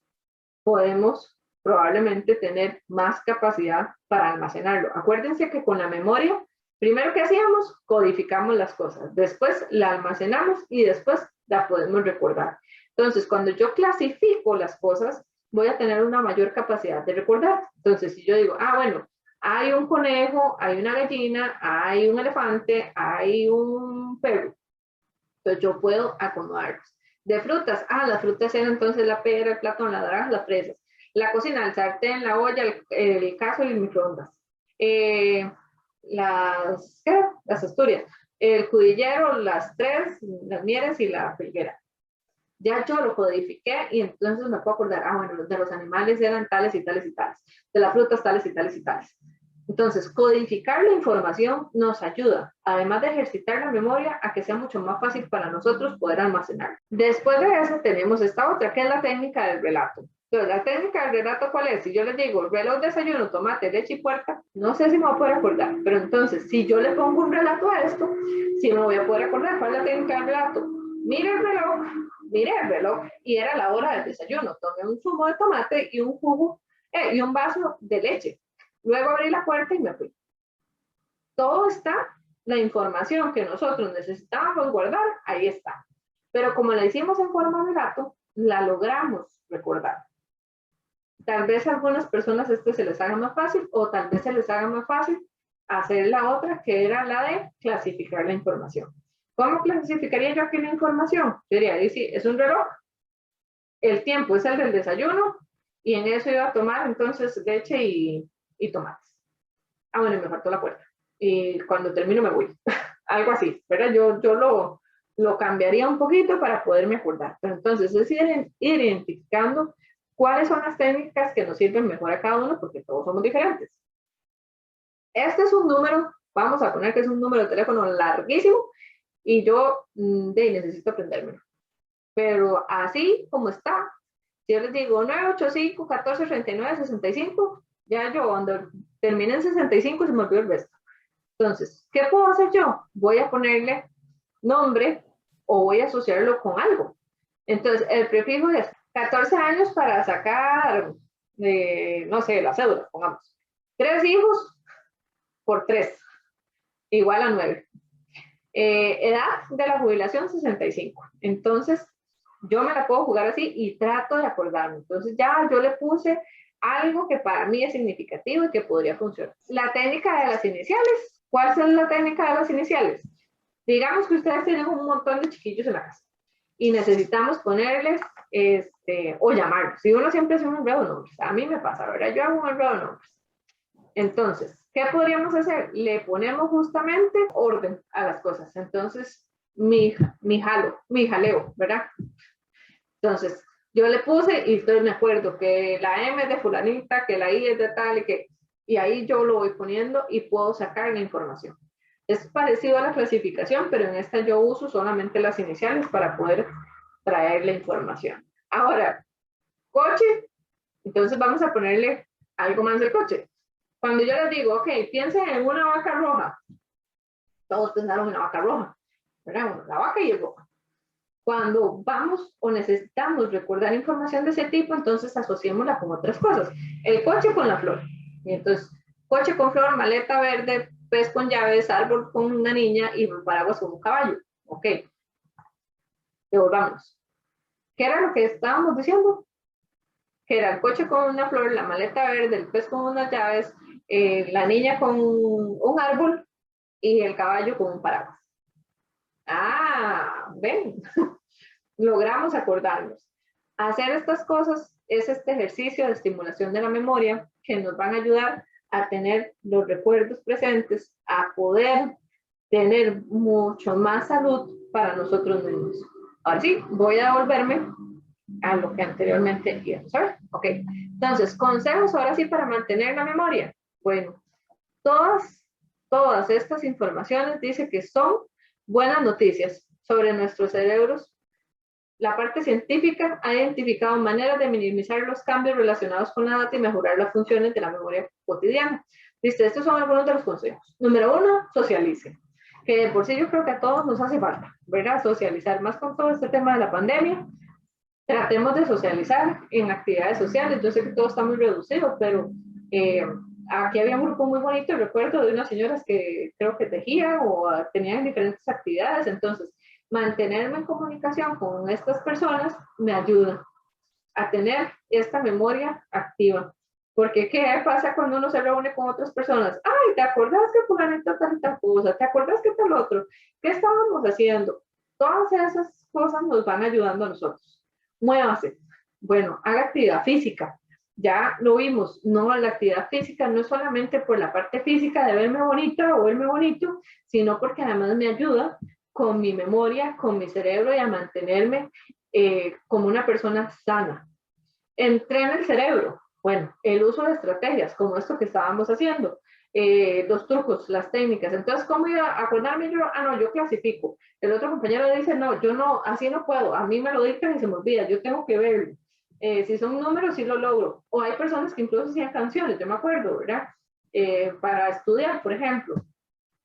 podemos probablemente tener más capacidad para almacenarlo. Acuérdense que con la memoria, primero que hacíamos, codificamos las cosas, después la almacenamos y después la podemos recordar. Entonces, cuando yo clasifico las cosas, voy a tener una mayor capacidad de recordar. Entonces, si yo digo, bueno, hay un conejo, hay una gallina, hay un elefante, hay un perro, entonces yo puedo acomodarlos. De frutas, las frutas eran entonces la pera, el plátano, la naranja, las fresas. La cocina, el sartén, la olla, el cazo y el microondas. Las asturias, el cudillero, las tres, las mieres y la filguera. Ya yo lo codifiqué y entonces me puedo acordar, bueno, de los animales eran tales y tales y tales, de las frutas tales y tales y tales. Entonces, codificar la información nos ayuda, además de ejercitar la memoria, a que sea mucho más fácil para nosotros poder almacenar. Después de eso tenemos esta otra, que es la técnica del relato. Entonces, la técnica del relato, ¿cuál es? Si yo les digo reloj, desayuno, tomate, leche y puerta, no sé si me voy a poder acordar, pero entonces, si yo le pongo un relato a esto, sí me voy a poder acordar. ¿Cuál es la técnica del relato? Mire el reloj, y era la hora del desayuno. Tomé un zumo de tomate y un jugo, y un vaso de leche. Luego abrí la puerta y me fui. Todo está, la información que nosotros necesitábamos guardar, ahí está. Pero como la hicimos en forma de relato, la logramos recordar. Tal vez a algunas personas esto se les haga más fácil, o tal vez se les haga más fácil hacer la otra, que era la de clasificar la información. ¿Cómo clasificaría yo aquí la información? Yo diría, sí, es un reloj, el tiempo es el del desayuno, y en eso iba a tomar entonces leche y tomates. Bueno, me faltó la puerta. Y cuando termino me voy. Algo así, ¿verdad? Yo lo cambiaría un poquito para poderme acordar. Pero entonces es ir identificando cuáles son las técnicas que nos sirven mejor a cada uno, porque todos somos diferentes. Este es un número, vamos a poner que es un número de teléfono larguísimo, y yo necesito aprendérmelo. Pero así como está, si yo les digo 985 14 39 65, ya yo cuando termine en 65 se me olvidó el resto. Entonces, ¿qué puedo hacer yo? Voy a ponerle nombre o voy a asociarlo con algo. Entonces, el prefijo es 14 años para sacar, no sé, la cédula, pongamos. 3 hijos por 3, igual a 9. Edad de la jubilación, 65. Entonces, yo me la puedo jugar así y trato de acordarme. Entonces, ya yo le puse algo que para mí es significativo y que podría funcionar. La técnica de las iniciales. ¿Cuál es la técnica de las iniciales? Digamos que ustedes tienen un montón de chiquillos en la casa y necesitamos ponerles, o llamarlos. Si uno siempre hace un enredo de nombres, a mí me pasa, ¿verdad? Yo hago un enredo de nombres. Entonces, ¿qué podríamos hacer? Le ponemos justamente orden a las cosas. Entonces, mi jaleo, ¿verdad? Entonces, yo le puse y entonces me acuerdo que la M es de fulanita, que la I es de tal y ahí yo lo voy poniendo y puedo sacar la información. Es parecido a la clasificación, pero en esta yo uso solamente las iniciales para poder traer la información. Ahora, coche, entonces vamos a ponerle algo más del coche. Cuando yo les digo, ok, piensen en una vaca roja, todos pensaron en una vaca roja, ¿verdad? Bueno, la vaca y el roja. Cuando vamos o necesitamos recordar información de ese tipo, entonces asociémosla con otras cosas. El coche con la flor. Y entonces, coche con flor, maleta verde, pez con llaves, árbol con una niña y paraguas con un caballo. Ok. Devolvamos. ¿Qué era lo que estábamos diciendo? Que era el coche con una flor, la maleta verde, el pez con unas llaves, la niña con un árbol y el caballo con un paraguas. Ven, logramos acordarnos. Hacer estas cosas es este ejercicio de estimulación de la memoria que nos van a ayudar a tener los recuerdos presentes, a poder tener mucho más salud para nosotros mismos. Ahora sí, voy a volverme a lo que anteriormente íbamos a ver. Ok, entonces, consejos ahora sí para mantener la memoria. Bueno, todas estas informaciones dice que son buenas noticias sobre nuestros cerebros. La parte científica ha identificado maneras de minimizar los cambios relacionados con la data y mejorar las funciones de la memoria cotidiana. Dice, estos son algunos de los consejos. Número 1, socialice. Que de por sí yo creo que a todos nos hace falta, ¿verdad? Socializar más con todo este tema de la pandemia. Tratemos de socializar en actividades sociales. Yo sé que todo está muy reducido, pero aquí había un grupo muy bonito, recuerdo, de unas señoras que creo que tejían o tenían diferentes actividades. Entonces, mantenerme en comunicación con estas personas me ayuda a tener esta memoria activa. Porque, ¿qué pasa cuando uno se reúne con otras personas? Ay, ¿te acordás que fulanito tal y tal cosa? ¿Te acordás que tal otro? ¿Qué estábamos haciendo? Todas esas cosas nos van ayudando a nosotros. Muévase. Bueno, haga actividad física. Ya lo vimos, no, la actividad física no es solamente por la parte física de verme bonita o verme bonito, sino porque además me ayuda con mi memoria, con mi cerebro y a mantenerme como una persona sana. Entrena el cerebro. Bueno, el uso de estrategias, como esto que estábamos haciendo, los trucos, las técnicas. Entonces, ¿cómo iba a acordarme yo? Ah, no, yo clasifico. El otro compañero dice, no, yo no, así no puedo. A mí me lo dictan y se me olvida. Yo tengo que verlo. Si son números, sí lo logro. O hay personas que incluso hacían canciones, yo me acuerdo, ¿verdad? Para estudiar, por ejemplo.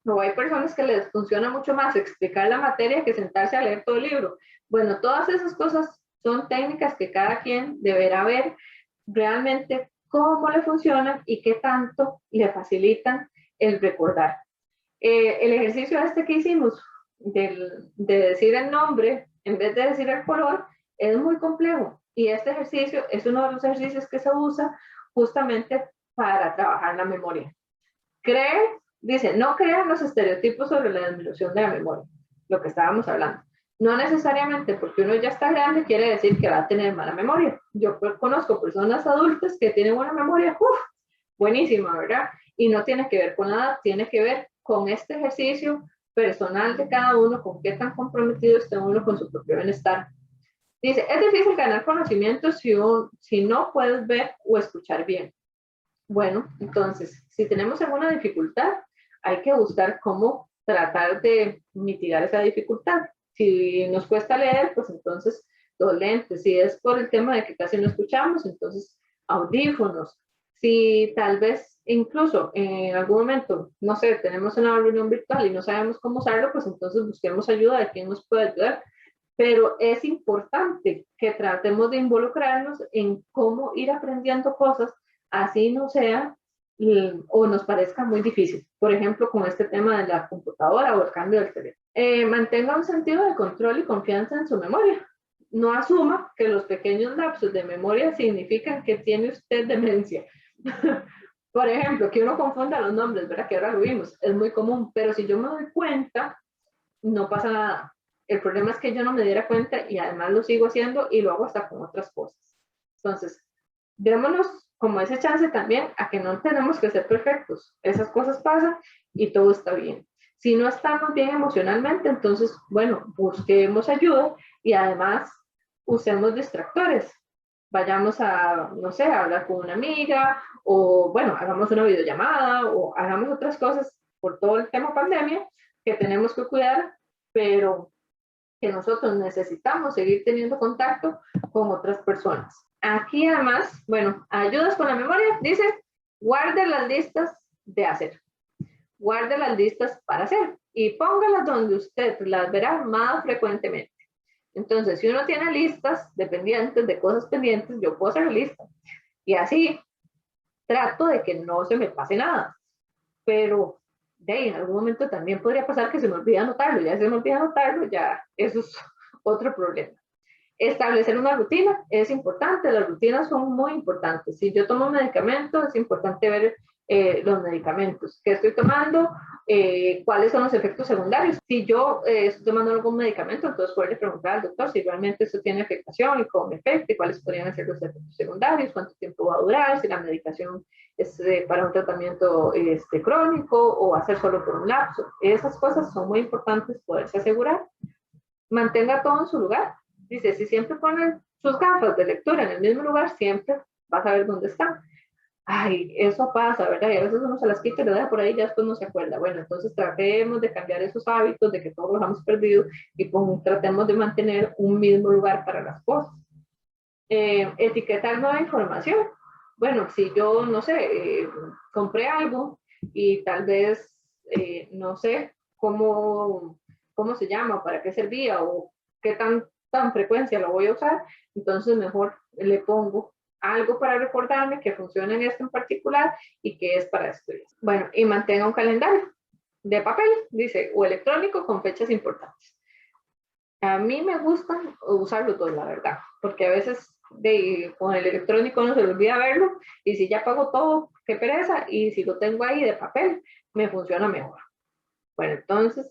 O hay personas que les funciona mucho más explicar la materia que sentarse a leer todo el libro. Bueno, todas esas cosas son técnicas que cada quien deberá ver realmente cómo le funcionan y qué tanto le facilitan el recordar. El ejercicio este que hicimos de decir el nombre en vez de decir el color es muy complejo y este ejercicio es uno de los ejercicios que se usa justamente para trabajar la memoria. Dice, no crean los estereotipos sobre la disminución de la memoria, lo que estábamos hablando. No necesariamente porque uno ya está grande quiere decir que va a tener mala memoria. Yo conozco personas adultas que tienen una memoria buenísima, ¿verdad? Y no tiene que ver con nada, tiene que ver con este ejercicio personal de cada uno, con qué tan comprometido esté uno con su propio bienestar. Dice, es difícil ganar conocimiento si no puedes ver o escuchar bien. Bueno, entonces, si tenemos alguna dificultad, hay que buscar cómo tratar de mitigar esa dificultad. Si nos cuesta leer, pues entonces los lentes. Si es por el tema de que casi no escuchamos, entonces audífonos. Si tal vez incluso en algún momento, no sé, tenemos una reunión virtual y no sabemos cómo usarlo, pues entonces busquemos ayuda de quien nos pueda ayudar. Pero es importante que tratemos de involucrarnos en cómo ir aprendiendo cosas, así no sea o nos parezca muy difícil. Por ejemplo, con este tema de la computadora o el cambio del teléfono. Mantenga un sentido de control y confianza en su memoria. No asuma que los pequeños lapsos de memoria significan que tiene usted demencia. Por ejemplo, que uno confunda los nombres, ¿verdad? Que ahora lo vimos, es muy común, pero si yo me doy cuenta, no pasa nada. El problema es que yo no me diera cuenta y además lo sigo haciendo y lo hago hasta con otras cosas. Entonces, démonos como ese chance también a que no tenemos que ser perfectos. Esas cosas pasan y todo está bien. Si no estamos bien emocionalmente, entonces, bueno, busquemos ayuda y además usemos distractores. Vayamos a, no sé, a hablar con una amiga o, bueno, hagamos una videollamada o hagamos otras cosas por todo el tema pandemia que tenemos que cuidar, pero que nosotros necesitamos seguir teniendo contacto con otras personas. Aquí además, bueno, ayudas con la memoria, dice, guarde las listas de hacer, guarde las listas para hacer y póngalas donde usted las verá más frecuentemente. Entonces, si uno tiene listas de pendientes, de cosas pendientes, yo puedo hacer listas y así trato de que no se me pase nada, pero en algún momento también podría pasar que se me olvide anotarlo, ya se me olvida anotarlo, ya eso es otro problema. Establecer una rutina es importante, las rutinas son muy importantes. Si yo tomo medicamentos, es importante ver los medicamentos que estoy tomando, cuáles son los efectos secundarios. Si yo estoy tomando algún medicamento, entonces poderle preguntar al doctor si realmente esto tiene afectación y cómo me afecta, y cuáles podrían ser los efectos secundarios, cuánto tiempo va a durar, si la medicación es para un tratamiento crónico o va a ser solo por un lapso. Esas cosas son muy importantes poderse asegurar. Mantenga todo en su lugar. Dice, si siempre ponen sus gafas de lectura en el mismo lugar, siempre vas a ver dónde están. Ay, eso pasa, ¿verdad? Y a veces uno se las quita y lo deja por ahí y ya después no se acuerda. Bueno, entonces tratemos de cambiar esos hábitos, de que todos los hemos perdido y tratemos de mantener un mismo lugar para las cosas. Etiquetar nueva información. Bueno, si yo, no sé, compré algo y tal vez, no sé cómo se llama, para qué servía o qué tan frecuencia lo voy a usar, entonces mejor le pongo algo para recordarme que funciona en esto en particular y que es para estudiar. Bueno, y mantenga un calendario de papel, dice, o electrónico con fechas importantes. A mí me gusta usarlo todo, la verdad, porque a veces con el electrónico no se le olvida verlo y si ya pago todo, qué pereza, y si lo tengo ahí de papel, me funciona mejor. Bueno, entonces,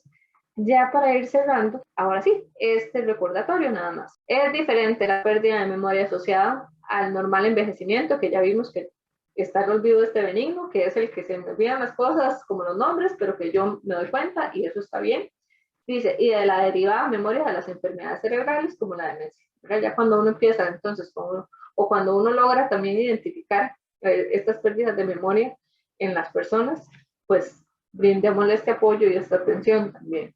Ya para ir cerrando, ahora sí, este recordatorio nada más. Es diferente la pérdida de memoria asociada al normal envejecimiento, que ya vimos que está el olvido este benigno, que es el que se me olvidan las cosas como los nombres, pero que yo me doy cuenta y eso está bien. Dice, y de la derivada memoria de las enfermedades cerebrales como la demencia. ¿Verdad? Ya cuando uno empieza entonces, o cuando uno logra también identificar estas pérdidas de memoria en las personas, pues brindémosle este apoyo y esta atención también.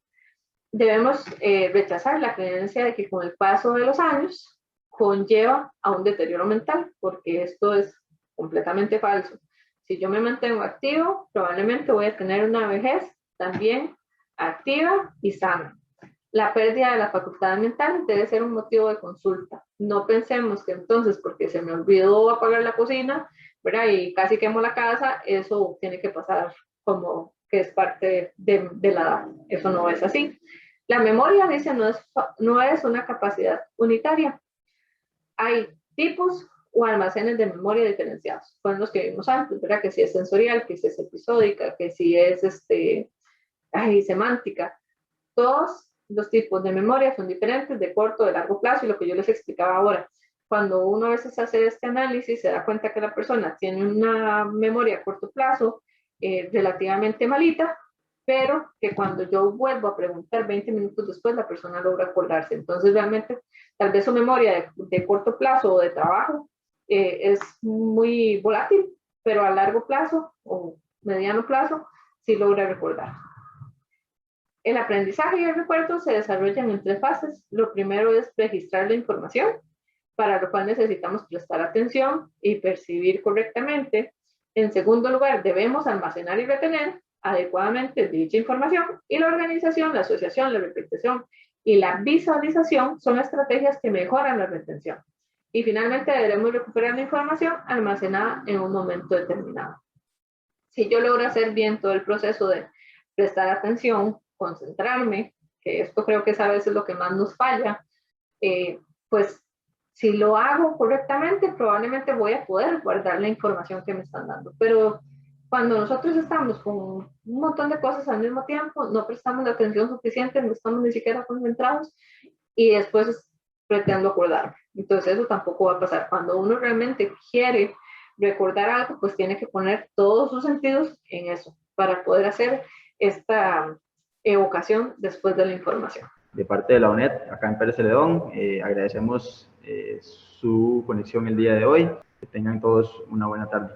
Debemos rechazar la creencia de que con el paso de los años conlleva a un deterioro mental, porque esto es completamente falso. Si yo me mantengo activo, probablemente voy a tener una vejez también activa y sana. La pérdida de la facultad mental debe ser un motivo de consulta. No pensemos que entonces, porque se me olvidó apagar la cocina, ¿verdad? Y casi quemo la casa, eso tiene que pasar como que es parte de la edad. Eso no es así. La memoria, dice, no es una capacidad unitaria. Hay tipos o almacenes de memoria diferenciados. Fueron los que vimos antes, ¿verdad? Que si es sensorial, que si es episódica, que si es semántica. Todos los tipos de memoria son diferentes, de corto, de largo plazo, y lo que yo les explicaba ahora. Cuando uno a veces hace este análisis, se da cuenta que la persona tiene una memoria a corto plazo relativamente malita, pero que cuando yo vuelvo a preguntar 20 minutos después, la persona logra acordarse. Entonces, realmente, tal vez su memoria de corto plazo o de trabajo es muy volátil, pero a largo plazo o mediano plazo sí logra recordar. El aprendizaje y el recuerdo se desarrollan en tres fases. Lo primero es registrar la información, para lo cual necesitamos prestar atención y percibir correctamente. En segundo lugar, debemos almacenar y retener adecuadamente dicha información, y la organización, la asociación, la repetición y la visualización son estrategias que mejoran la retención. Y finalmente deberemos recuperar la información almacenada en un momento determinado. Si yo logro hacer bien todo el proceso de prestar atención, concentrarme, que esto creo que es a veces lo que más nos falla, pues si lo hago correctamente, probablemente voy a poder guardar la información que me están dando. Pero cuando nosotros estamos con un montón de cosas al mismo tiempo, no prestamos la atención suficiente, no estamos ni siquiera concentrados y después pretendo acordarme. Entonces eso tampoco va a pasar. Cuando uno realmente quiere recordar algo, pues tiene que poner todos sus sentidos en eso para poder hacer esta evocación después de la información. De parte de la UNED, acá en Pérez Celedón, agradecemos su conexión el día de hoy. Que tengan todos una buena tarde.